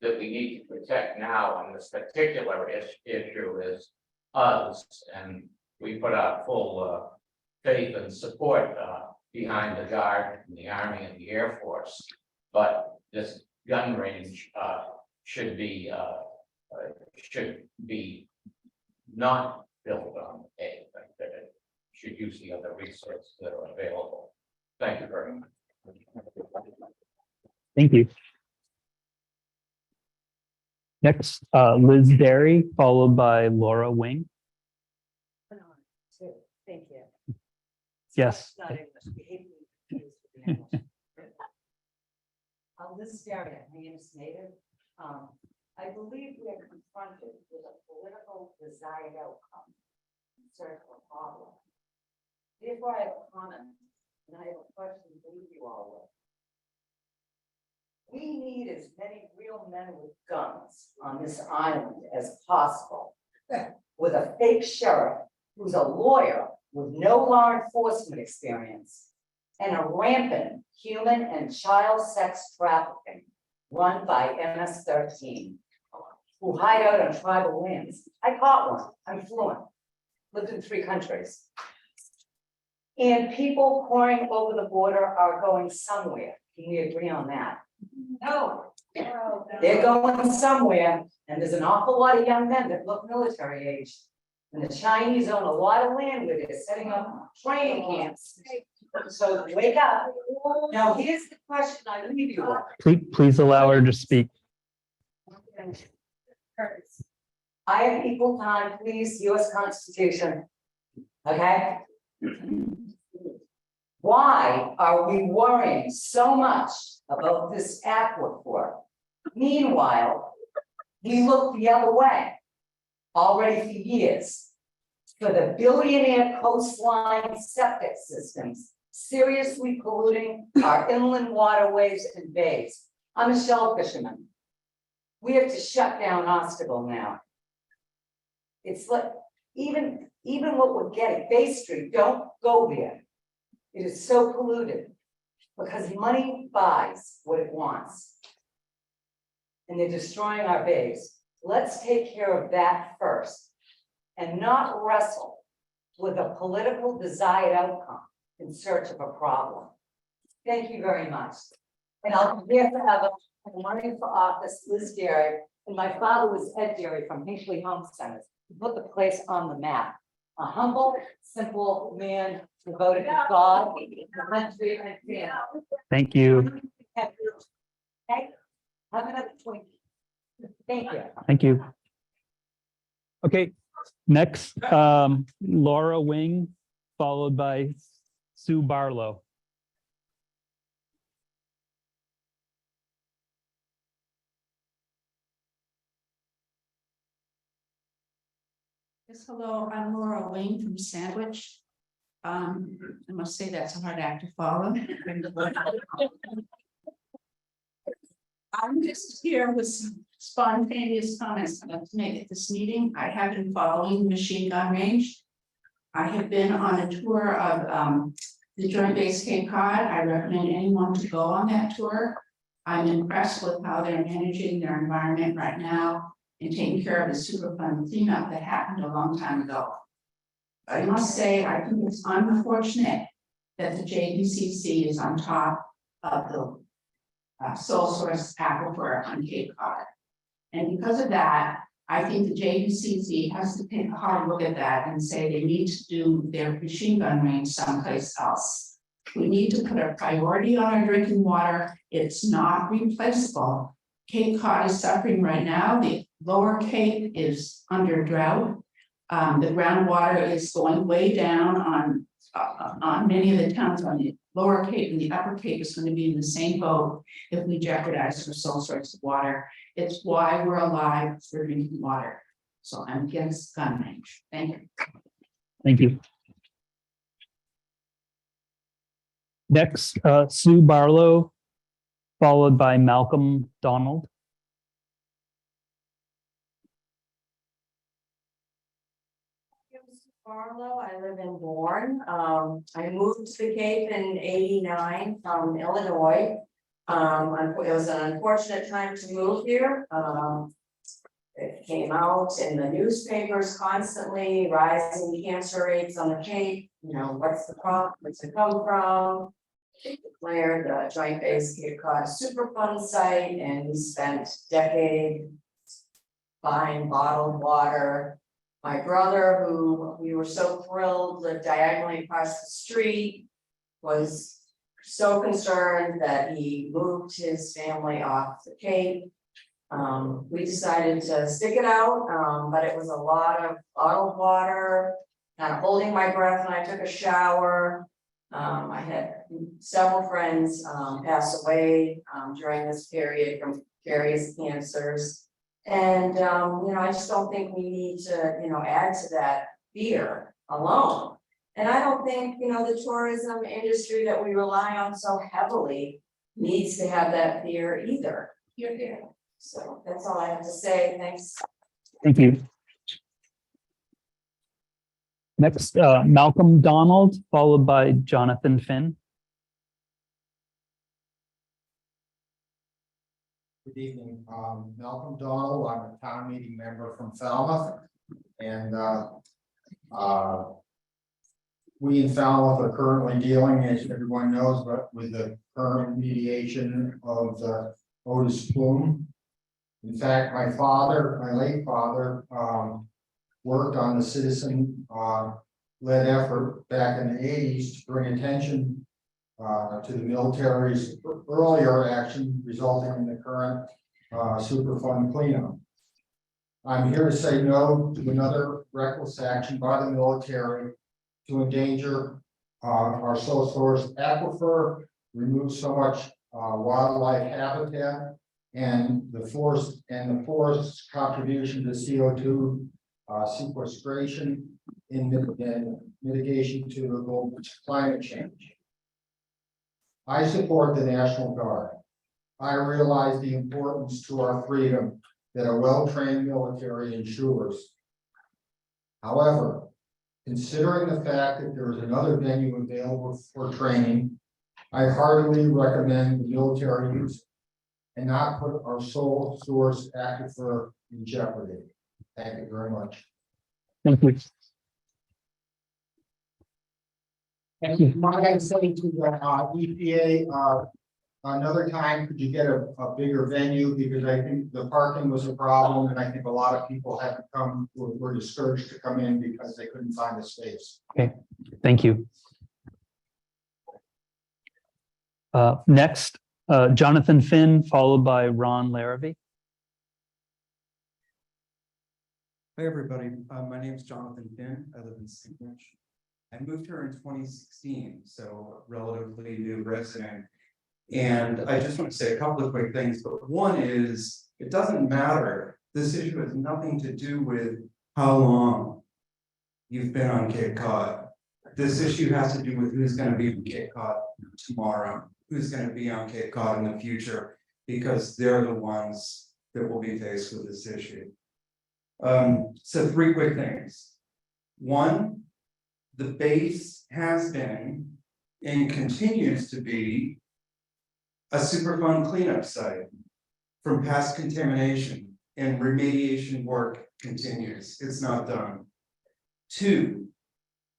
that we need to protect now on this particular issue is us, and we put our full faith and support behind the Guard and the Army and the Air Force. But this gun range should be not built on anything, that it should use the other resources that are available. Thank you very much. Thank you. Next, Liz Derry, followed by Laura Wing. Thank you. Yes. Not English. We hate to use the English. Liz Derry, my name is Native. I believe we are confronted with a political desired outcome in search of a problem. Therefore, I have a comment and I have a question to leave you all with. We need as many real men with guns on this island as possible, with a fake sheriff who's a lawyer with no law enforcement experience and a rampant human and child sex trafficking run by MS-13, who hide out on tribal lands. I caught one. I'm fluent. Lived in 3 countries. And people pouring over the border are going somewhere. Can we agree on that? No. They're going somewhere, and there's an awful lot of young men that look military age. And the Chinese own a lot of land where they're setting up training camps. So wake up. Now, here's the question I leave you with. Please allow her to speak. I have equal time, please, US Constitution. Okay? Why are we worrying so much about this aquifer? Meanwhile, we look the other way already for years for the billionaire coastline septic systems seriously polluting our inland waterways and bays. I'm a shell fisherman. We have to shut down Ostagle now. It's like, even what we're getting, Bay Street, don't go there. It is so polluted because money buys what it wants. And they're destroying our bays. Let's take care of that first and not wrestle with a political desired outcome in search of a problem. Thank you very much. And I'll be here forever. I'm running for office, Liz Derry, and my father was Ed Derry from Hinckley Home Centers. He put the place on the map. A humble, simple man devoted to God, the country, and family. Thank you. Okay, have another Twinkie. Thank you. Thank you. Okay, next, Laura Wing, followed by Sue Barlow. Yes, hello, I'm Laura Wing from Sandwich. I must say that's a hard act to follow. I'm just here with some spontaneous comments I'd like to make at this meeting. I have been following Machine Gun Range. I have been on a tour of the Joint Base Cape Cod. I recommend anyone to go on that tour. I'm impressed with how they're managing their environment right now and taking care of the Superfund cleanup that happened a long time ago. I must say, I think it's unfortunate that the JBCC is on top of the sole source aquifer on Cape Cod. And because of that, I think the JBCC has to take a hard look at that and say they need to do their machine gun range someplace else. We need to put a priority on our drinking water. It's not replaceable. Cape Cod is suffering right now. The lower Cape is under drought. The groundwater is going way down on many of the towns on the lower Cape, and the upper Cape is going to be in the same boat if we jeopardize our sole source of water. It's why we're alive for drinking water. So I'm against gun range. Thank you. Thank you. Next, Sue Barlow, followed by Malcolm Donald. Barlow, I live in Bourne. I moved to the Cape in '89 from Illinois. It was an unfortunate time to move here. It came out in the newspapers constantly, rising cancer rates on the Cape. You know, what's the problem? Where's it come from? They declared the Joint Base Cape Cod a Superfund site, and we spent decades buying bottled water. My brother, who we were so thrilled lived diagonally across the street, was so concerned that he moved his family off the Cape. We decided to stick it out, but it was a lot of bottled water, kind of holding my breath when I took a shower. I had several friends pass away during this period from various cancers. And, I just don't think we need to, add to that fear alone. And I don't think, the tourism industry that we rely on so heavily needs to have that fear either. So that's all I have to say. Thanks. Thank you. Next, Malcolm Donald, followed by Jonathan Finn. Good evening, Malcolm Donald. I'm a town meeting member from Falmouth, and we in Falmouth are currently dealing, as everyone knows, but with the current mediation of the Otis plume. In fact, my late father, worked on the citizen led effort back in the '80s to bring attention to the military's earlier action resulting in the current Superfund cleanup. I'm here to say no to another reckless action by the military to endanger our sole source aquifer, remove so much wildlife habitat, and the forest's contribution to CO2 sequestration in mitigation to the global climate change. I support the National Guard. I realize the importance to our freedom that a well-trained military ensures. However, considering the fact that there is another venue available for training, I heartily recommend the military use it and not put our sole source aquifer in jeopardy. Thank you very much. Thank you. And might I say to the EPA, another time, could you get a bigger venue? Because I think the parking was a problem, and I think a lot of people had to come, were discouraged to come in because they couldn't find a space. Okay, thank you. Next, Jonathan Finn, followed by Ron Larrabee. Hi, everybody. My name is Jonathan Finn. I live in Sandwich. I moved here in 2016, so relatively new resident. And I just want to say a couple of quick things, but one is, it doesn't matter. This issue has nothing to do with how long you've been on Cape Cod. This issue has to do with who's going to be on Cape Cod tomorrow, who's going to be on Cape Cod in the future, because they're the ones that will be faced with this issue. So three quick things. One, the base has been and continues to be a Superfund cleanup site from past contamination, and remediation work continues. It's not done. Two,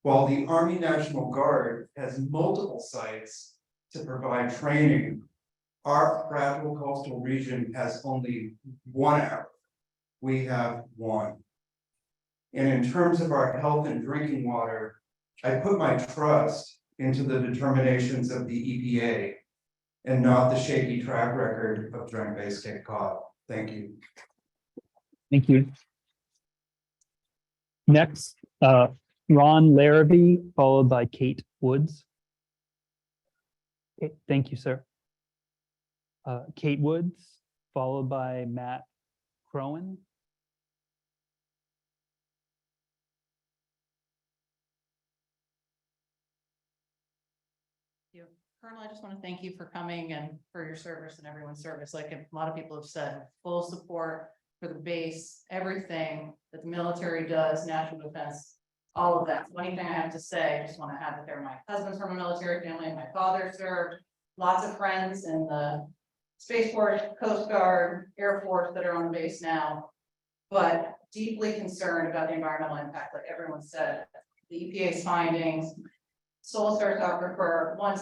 while the Army National Guard has multiple sites to provide training, our fragile coastal region has only one hour. We have one. And in terms of our health and drinking water, I put my trust into the determinations of the EPA and not the shaky track record of Joint Base Cape Cod. Thank you. Thank you. Next, Ron Larrabee, followed by Kate Woods. Okay, thank you, sir. Kate Woods, followed by Matt Crowan. Colonel, I just want to thank you for coming and for your service and everyone's service. Like a lot of people have said, full support for the base, everything that the military does, national defense, all of that. So anything I have to say, I just want to have it there. My husband's from a military family, my father served, lots of friends in the Space Force, Coast Guard, Air Force that are on the base now, but deeply concerned about the environmental impact, like everyone said, the EPA's findings, soil source aquifer, one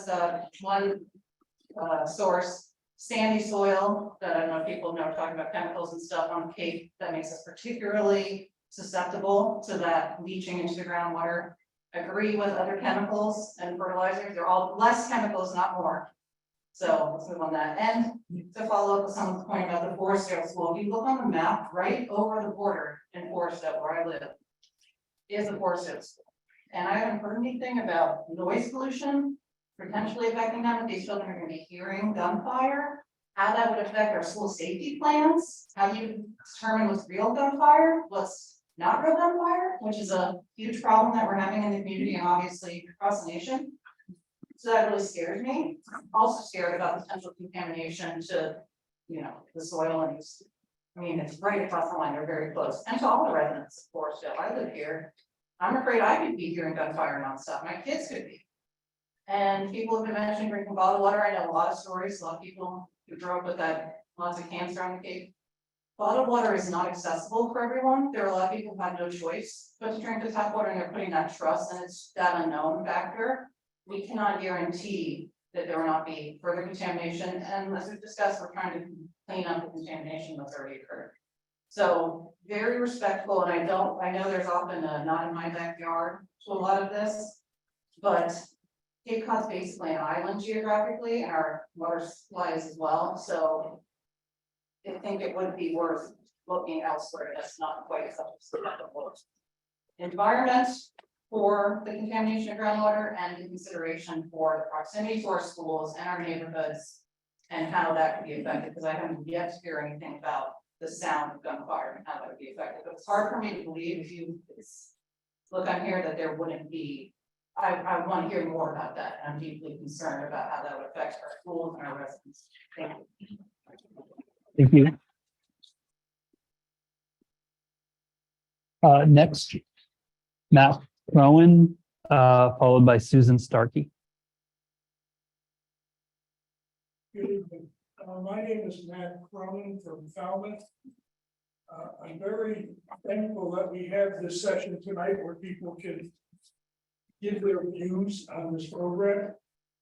source, sandy soil that I don't know if people know, talking about chemicals and stuff on Cape that makes us particularly susceptible to that leaching into the groundwater. Agree with other chemicals and fertilizers, they're all less chemicals, not more. So let's move on that. And to follow up with someone's point about the Forestdale School, if you look on the map, right over the border in Forestdale, where I live, is the Forestdale School. And I haven't heard anything about noise pollution potentially affecting them, if these children are going to be hearing gunfire, how that would affect our school safety plans, how do you determine what's real gunfire, what's not real gunfire, which is a huge problem that we're having in the community and obviously across the nation. So that really scares me. I'm also scared about potential contamination to, you know, the soil and I mean, it's right across the line, they're very close, and to all the residents of Forestdale. I live here. I'm afraid I could be hearing gunfire nonstop. My kids could be. And people have been mentioning drinking bottled water. I know a lot of stories, a lot of people who grew up with that, lots of cancer on the Cape. Bottled water is not accessible for everyone. There are a lot of people who have no choice but to drink the tap water, and they're putting that trust, and it's that unknown factor. We cannot guarantee that there will not be further contamination. And as we've discussed, we're trying to clean up the contamination that's already occurred. So very respectful, and I know there's often a not in my backyard to a lot of this, but Cape Cod's basically an island geographically, and our water supply is as well. So I think it would be worth looking elsewhere. That's not quite such a environment for the contamination of groundwater and the consideration for the proximity to our schools and our neighborhoods and how that could be affected, because I haven't yet to hear anything about the sound of gunfire and how that would be affected. But it's hard for me to believe if you look on here that there wouldn't be. I want to hear more about that. And I'm deeply concerned about how that would affect our schools and our residents. Thank you. Thank you. Next, Matt Rowan, followed by Susan Starkey. Good evening. My name is Matt Cronin from Falmouth. I'm very thankful that we have this session tonight where people can give their views on this program.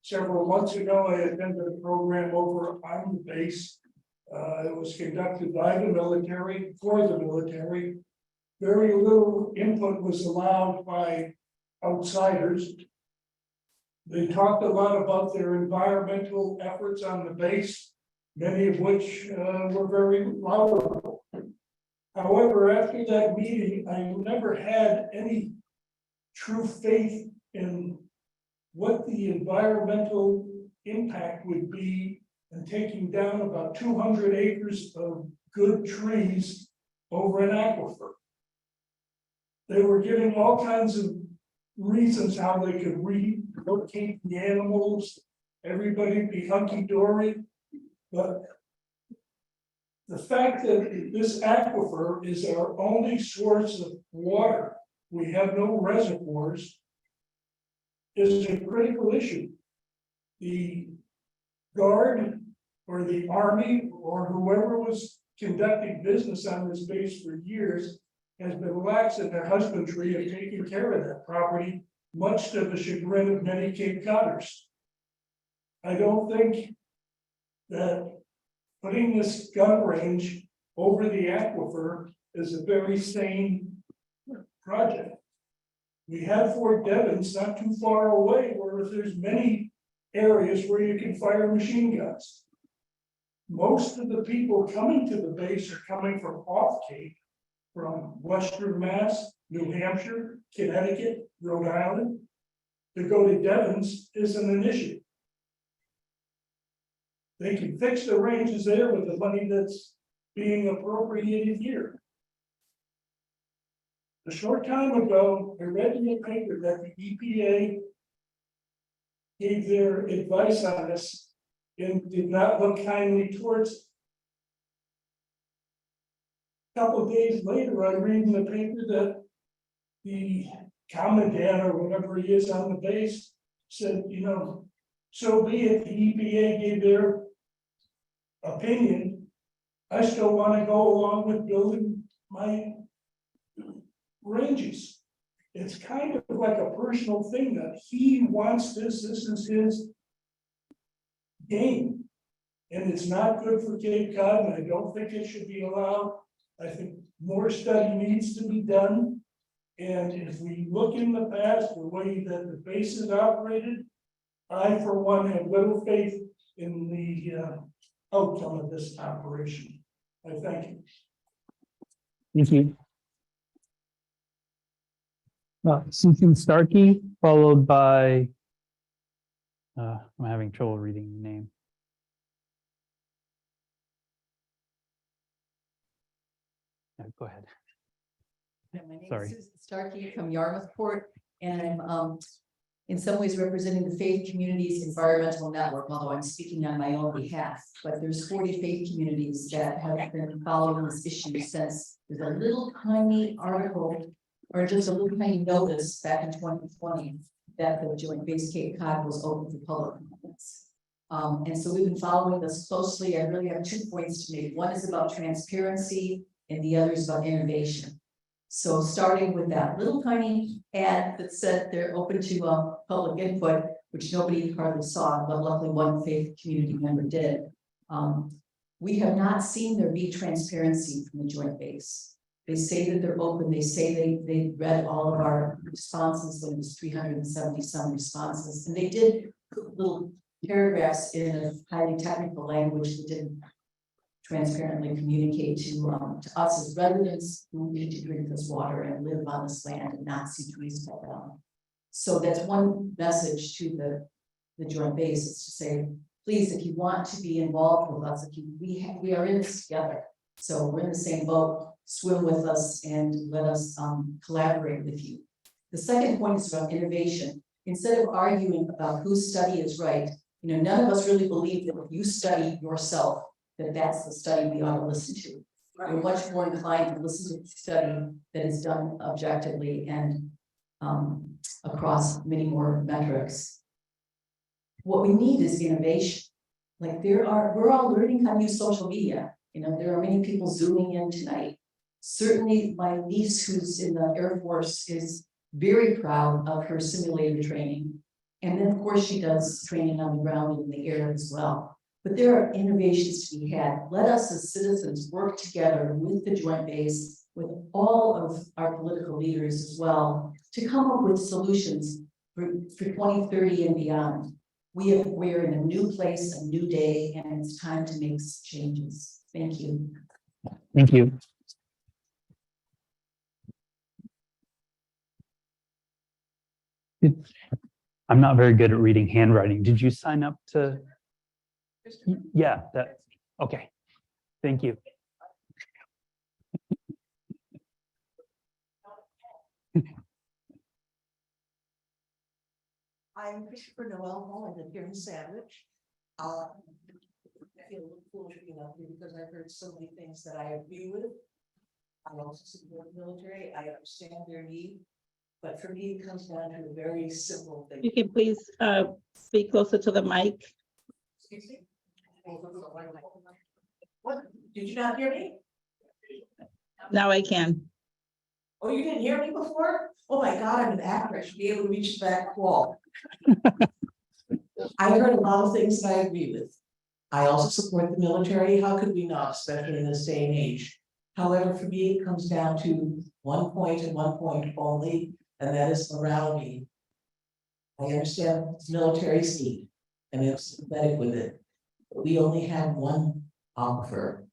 Several months ago, I attended a program over on the base. It was conducted by the military, for the military. Very little input was allowed by outsiders. They talked a lot about their environmental efforts on the base, many of which were very laudable. However, after that meeting, I never had any true faith in what the environmental impact would be in taking down about 200 acres of good trees over an aquifer. They were giving all kinds of reasons how they could relocate the animals, everybody be hunky-dory, but the fact that this aquifer is our only source of water, we have no reservoirs, is a critical issue. The Guard or the Army or whoever was conducting business on this base for years has been lax in their husbandry of taking care of that property, much to the chagrin of many Cape Codders. I don't think that putting this gun range over the aquifer is a very sane project. We have Fort Devens not too far away where there's many areas where you can fire machine guns. Most of the people coming to the base are coming from off Cape, from Western Mass, New Hampshire, Connecticut, Rhode Island. To go to Devon's isn't an issue. They can fix the ranges there with the money that's being appropriated here. A short time ago, I read in the paper that the EPA gave their advice on this and did not look kindly towards it. A couple of days later, I read in the paper that the commandant or whatever he is on the base said, you know, so be it, the EPA gave their opinion. I still want to go along with building my ranges. It's kind of like a personal thing that he wants this is his game. And it's not good for Cape Cod, and I don't think it should be allowed. I think more study needs to be done. And if we look in the past, the way that the base is operated, I, for one, have little faith in the outcome of this operation. I thank you. Thank you. Susan Starkey, followed by, I'm having trouble reading the name. Yeah, go ahead. My name Sorry. is Susan Starkey from Yarmouthport, and I'm in some ways representing the Faith Communities Environmental Network, although I'm speaking on my own behalf. But there's 40 faith communities that have been following this issue since there's a little tiny article, or just a little tiny notice back in 2020 that the Joint Base Cape Cod was open for public comments. And so we've been following this closely. I really have 2 points to make. One is about transparency, and the other is about innovation. So starting with that little tiny ad that said they're open to public input, which nobody hardly saw, but luckily one faith community member did. We have not seen there be transparency from the Joint Base. They say that they're open. They say they read all of our responses when it was 370 some responses, and they did put little paragraphs in a highly technical language that didn't transparently communicate to us as residents who need to drink this water and live on this land and not see trees cut down. So that's one message to the Joint Base, is to say, please, if you want to be involved with us, we are in this together. So we're in the same boat, swim with us and let us collaborate with you. The second point is about innovation. Instead of arguing about whose study is right, you know, none of us really believe that if you study yourself, that's the study we ought to listen to. We're much more inclined to listen to the study that is done objectively and across many more metrics. What we need is innovation. Like we're all learning how to use social media. You know, there are many people zooming in tonight. Certainly my niece, who's in the Air Force, is very proud of her simulator training. And then of course she does training on the ground and in the air as well. But there are innovations to be had. Let us as citizens work together with the Joint Base, with all of our political leaders as well, to come up with solutions for 2030 and beyond. We're in a new place, a new day, and it's time to make changes. Thank you. Thank you. I'm not very good at reading handwriting. Did you sign up to? Yeah, that, okay. Thank you. I'm Christopher Noel Hall. I live here in Sandwich. I feel a little foolish being up here because I've heard so many things that I agree with. I also support the military. I understand their need. But for me, it comes down to a very simple thing. You can please speak closer to the mic. Excuse me? What? Did you not hear me? Now I can. Oh, you didn't hear me before? Oh my God, I'm an actor. I should be able to reach the back wall. I heard a lot of things that I agree with. I also support the military. How could we not, especially in this day and age? However, for me, it comes down to one point and one point only, and that is morality. I understand military's need, and I'm sympathetic with it. But we only have one aquifer.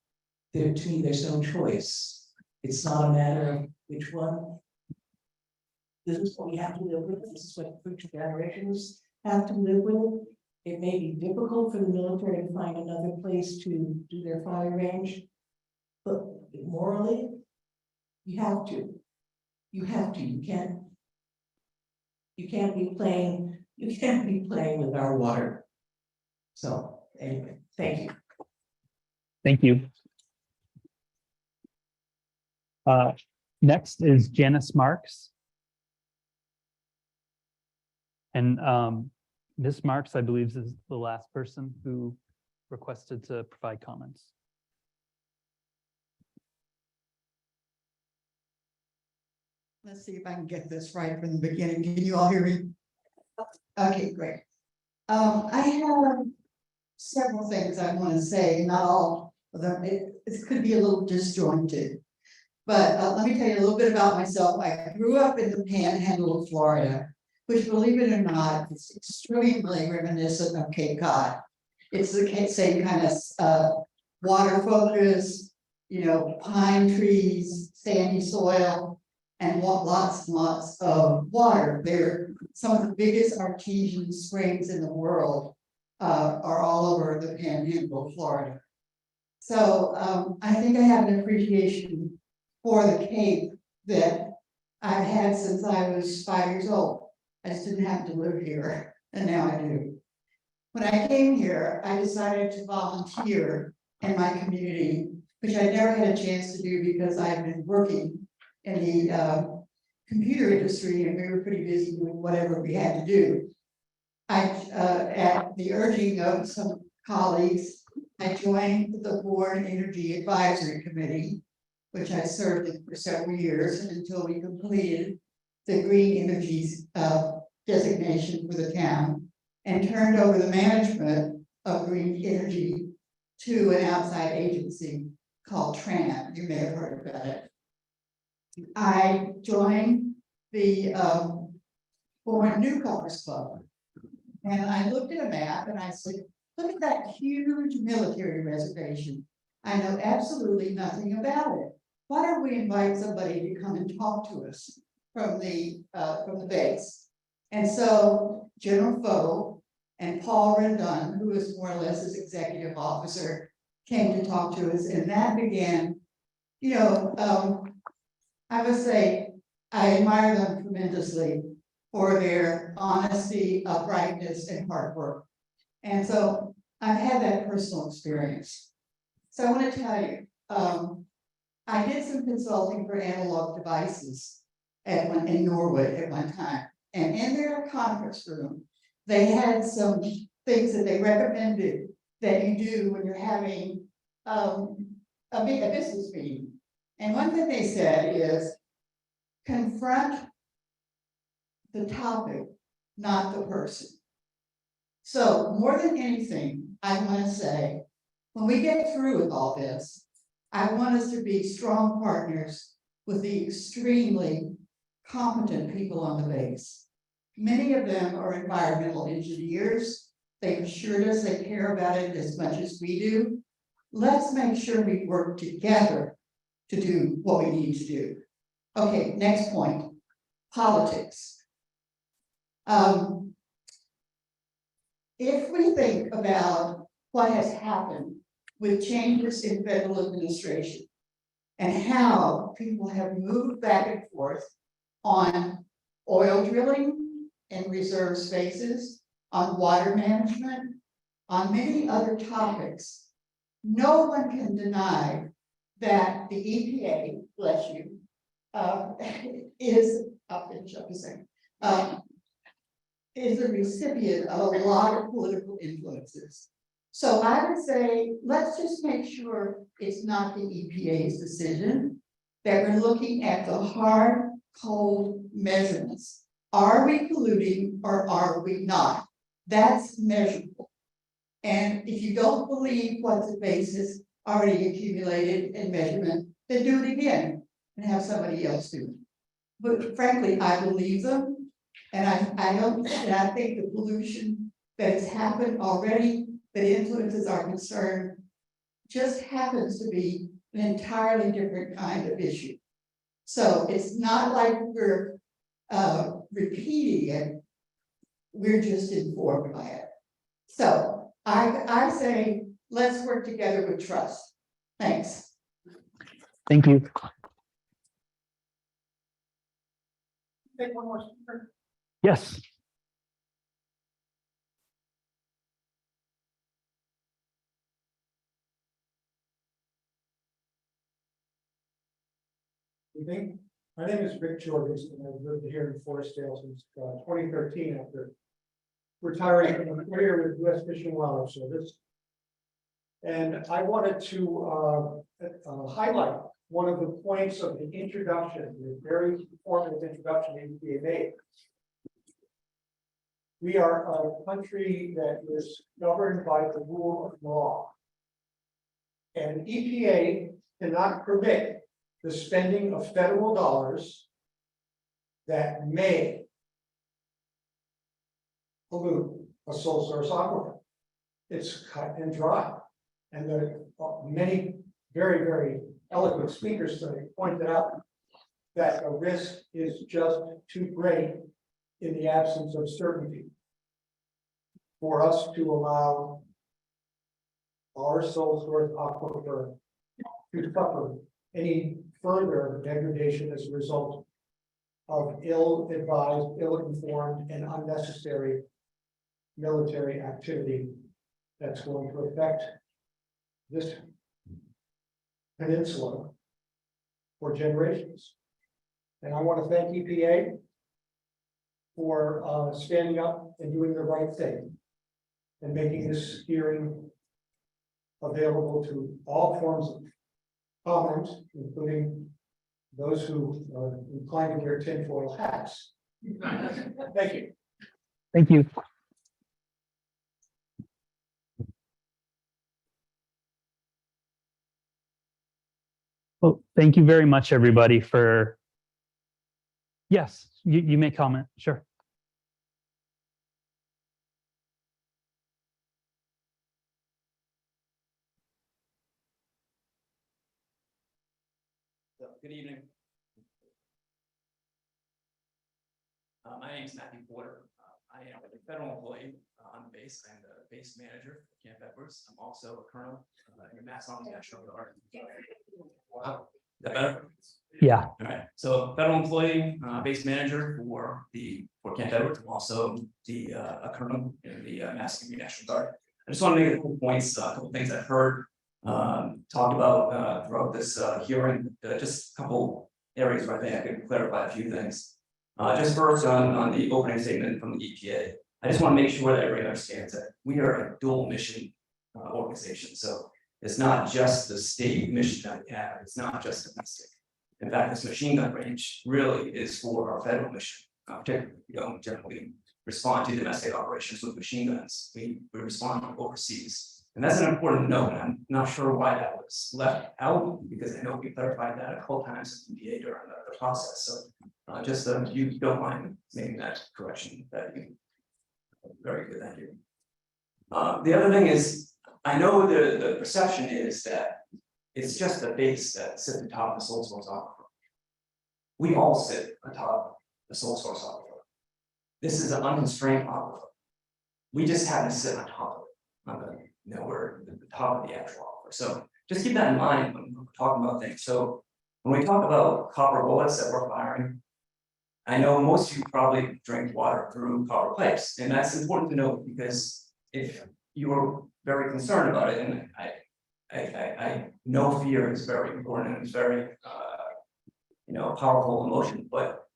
To me, there's no choice. It's not a matter of which one. This is what we have to live with. This is what future generations have to live with. It may be difficult for the military to find another place to do their firing range. But morally, you have to. You have to. You can't be playing with our water. So anyway, thank you. Thank you. Next is Janice Marks. And Ms. Marks, I believe, is the last person who requested to provide comments. Let's see if I can get this right from the beginning. Can you all hear me? Okay, great. I have several things I want to say, not all of them. It could be a little disjointed. But let me tell you a little bit about myself. I grew up in the Panhandle of Florida, which, believe it or not, is extremely reminiscent of Cape Cod. It's the same kind of water focus, you know, pine trees, sandy soil, and lots and lots of water. They're some of the biggest artesian springs in the world, are all over the Panhandle of Florida. So I think I have an appreciation for the Cape that I've had since I was 5 years old. I just didn't have to live here, and now I do. When I came here, I decided to volunteer in my community, which I never had a chance to do because I've been working in the computer industry, and we were pretty busy doing whatever we had to do. At the urging of some colleagues, I joined the Board Energy Advisory Committee, which I served in for several years until we completed the green energy designation for the town and turned over the management of green energy to an outside agency called TRAN. You may have heard about it. I joined the Foreign Newcomers Club, and I looked at a map and I said, look at that huge military reservation. I know absolutely nothing about it. Why don't we invite somebody to come and talk to us from the base? And so General Foe and Paul Rendon, who is more or less his executive officer, came to talk to us, and that began, you know, I must say, I admire them tremendously for their honesty, uprightness, and hard work. And so I've had that personal experience. So I want to tell you, I did some consulting for Analog Devices in Norwood at one time. And in their conference room, they had some things that they recommended that you do when you're having a business meeting. And one thing they said is confront the topic, not the person. So more than anything, I want to say, when we get through with all this, I want us to be strong partners with the extremely competent people on the base. Many of them are environmental engineers. They've assured us they care about it as much as we do. Let's make sure we work together to do what we need to do. Okay, next point, politics. If we think about what has happened with changes in federal administration and how people have moved back and forth on oil drilling and reserve spaces, on water management, on many other topics, no one can deny that the EPA, bless you, is a recipient of a lot of political influences. So I would say, let's just make sure it's not the EPA's decision, that we're looking at the hard, cold measurements. Are we polluting or are we not? That's measurable. And if you don't believe what the basis already accumulated in measurement, then do it again and have somebody else do it. But frankly, I believe them. And I think the pollution that has happened already that influences our concern just happens to be an entirely different kind of issue. So it's not like we're repeating it. We're just informed by it. So I say, let's work together with trust. Thanks. Thank you. Take one more speaker. Yes. Evening. My name is Rick Jorgensen, and I've lived here in Forestdale since 2013 after retiring from a career with U.S. Fish and Wildlife Service. And I wanted to highlight one of the points of the introduction, the very informative introduction EPA made. We are a country that is governed by the rule of law. And EPA cannot permit the spending of federal dollars that may pollute a sole source aquifer. It's cut and dry. And the many very, very eloquent speakers today pointed out that the risk is just too great in the absence of certainty for us to allow our sole source aquifer to suffer any further degradation as a result of ill-advised, ill-informed, and unnecessary military activity that's going to affect this peninsula for generations. And I want to thank EPA for standing up and doing the right thing and making this hearing available to all forms of comment, including those who are inclined to wear tinfoil hats. Thank you. Thank you. Well, thank you very much, everybody, for. Yes, you may comment. Sure. Good evening. My name is Matthew Porter. I am a federal employee on the base. I'm the base manager for Camp Edwards. I'm also a colonel in the Mass Army National Guard. Wow. Is that better? Yeah. All right. So federal employee, base manager for Camp Edwards. I'm also a colonel in the Mass Army National Guard. I just want to make a couple points, a couple things I've heard talked about throughout this hearing. Just a couple areas where I think I could clarify a few things. Just first on the opening statement from the EPA, I just want to make sure that everybody understands that we are a dual mission organization. So it's not just the state mission that we have. It's not just domestic. In fact, this machine gun range really is for our federal mission. Particularly, we don't generally respond to domestic operations with machine guns. We respond overseas. And that's an important note. I'm not sure why that was left out, because I know we clarified that a couple times in EPA during the process. So just if you don't mind making that correction, that'd be very good. Thank you. The other thing is, I know the perception is that it's just a base that sits on top of the sole source aquifer. We all sit atop the sole source aquifer. This is an unconstrained aquifer. We just happen to sit on top of it. We're at the top of the actual aquifer. So just keep that in mind when we're talking about things. So when we talk about copper bullets that we're firing, I know most of you probably drink water through copper pipes, and that's important to note, because if you are very concerned about it, and I know fear is very important and it's very powerful emotion, but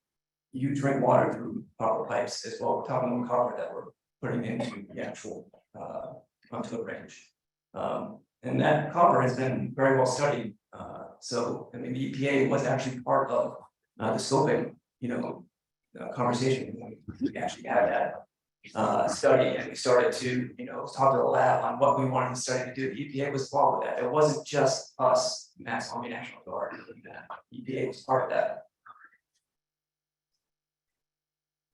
you drink water through copper pipes as well. We're talking about copper that we're putting into the actual onto the range. And that copper has been very well studied. So I mean, the EPA was actually part of the scoping, conversation when we actually had that study, and we started to, talk to the lab on what we wanted the study to do. The EPA was involved with that. It wasn't just us, Mass Army National Guard, doing that. EPA was part of that.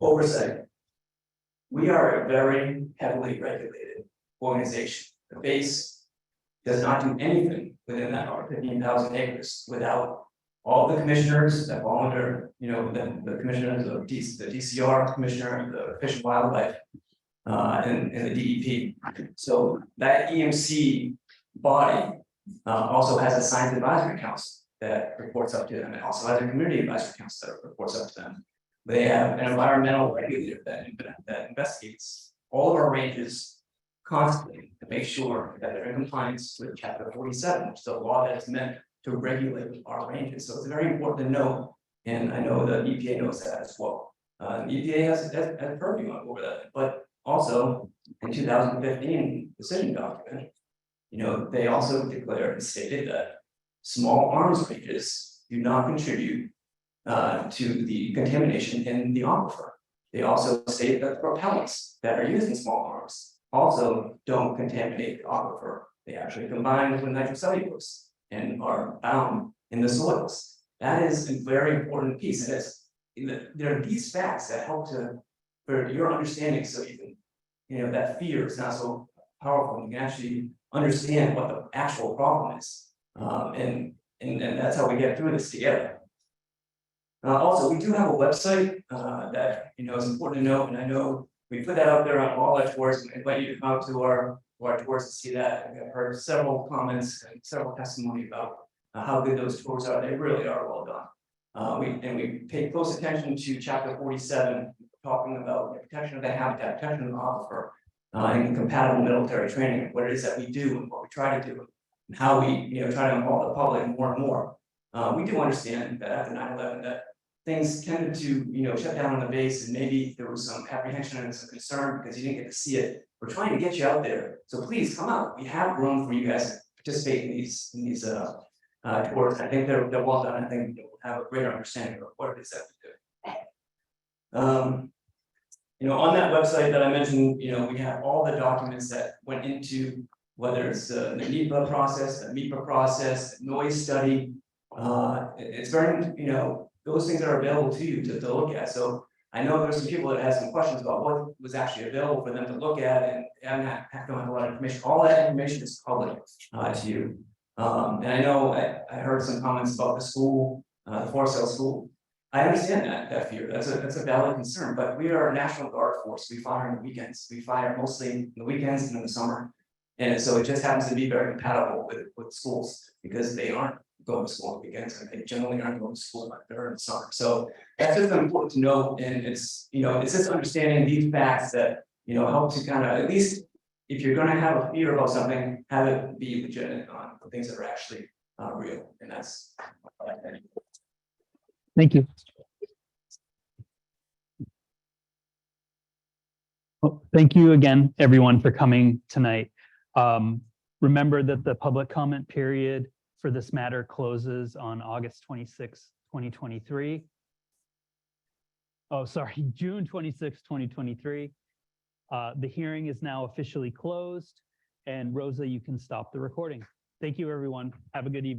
Oversight. We are a very heavily regulated organization. The base does not do anything within that 15,000 acres without all the commissioners that fall under, the commissioners of the DCR commissioner, the Fish and Wildlife, and the DEP. So that EMC body also has a science advisory council that reports up to them, and also has a community advisory council that reports up to them. They have an environmental regulator that investigates all of our ranges constantly to make sure that they're in compliance with chapter 47, which is a law that is meant to regulate our ranges. So it's very important to know, and I know the EPA knows that as well. The EPA has a purview over that, but also in 2015 decision document, they also declared and stated that small arms ranges do not contribute to the contamination in the aquifer. They also state that propellants that are used in small arms also don't contaminate the aquifer. They actually combine with nitrocellulose and are bound in the soils. That is a very important piece, and there are these facts that help for your understanding, so you can, that fear is not so powerful. You can actually understand what the actual problem is, and that's how we get through this together. Also, we do have a website that is important to note, and I know we put that out there on all our tours. We invite you to come out to our tours to see that. I've heard several comments and several testimony about how good those tours are. They really are well done. We pay close attention to chapter 47, talking about the protection of the habitat, protection of the aquifer, and compatible military training, what it is that we do and what we try to do, and how we try to involve the public more and more. We do understand that after 9/11 that things tended to shut down on the base, and maybe there was some apprehension and some concern because you didn't get to see it. We're trying to get you out there, so please come out. We have room for you guys to participate in these tours. I think they're well done. I think you'll have a greater understanding of what it is that we do. On that website that I mentioned, we have all the documents that went into, whether it's the NEPA process, the MEPA process, the noise study. It's very, those things are available to you to look at. So I know there's some people that have some questions about what was actually available for them to look at, and I'm not having a lot of information. All that information is public to you. And I know I heard some comments about the school, the Forest Hill School. I understand that fear. That's a valid concern, but we are a National Guard force. We fire on the weekends. We fire mostly in the weekends and in the summer. And so it just happens to be very compatible with schools, because they aren't going to school on the weekends, and they generally aren't going to school like they're in the summer. So that's just important to know. And it's just understanding these facts that help to kind of, at least if you're going to have a fear about something, have it be legitimate on the things that are actually real. And that's Thank you. Well, thank you again, everyone, for coming tonight. Remember that the public comment period for this matter closes on August 26, 2023. Oh, sorry, June 26, 2023. The hearing is now officially closed, and Rosa, you can stop the recording. Thank you, everyone. Have a good evening.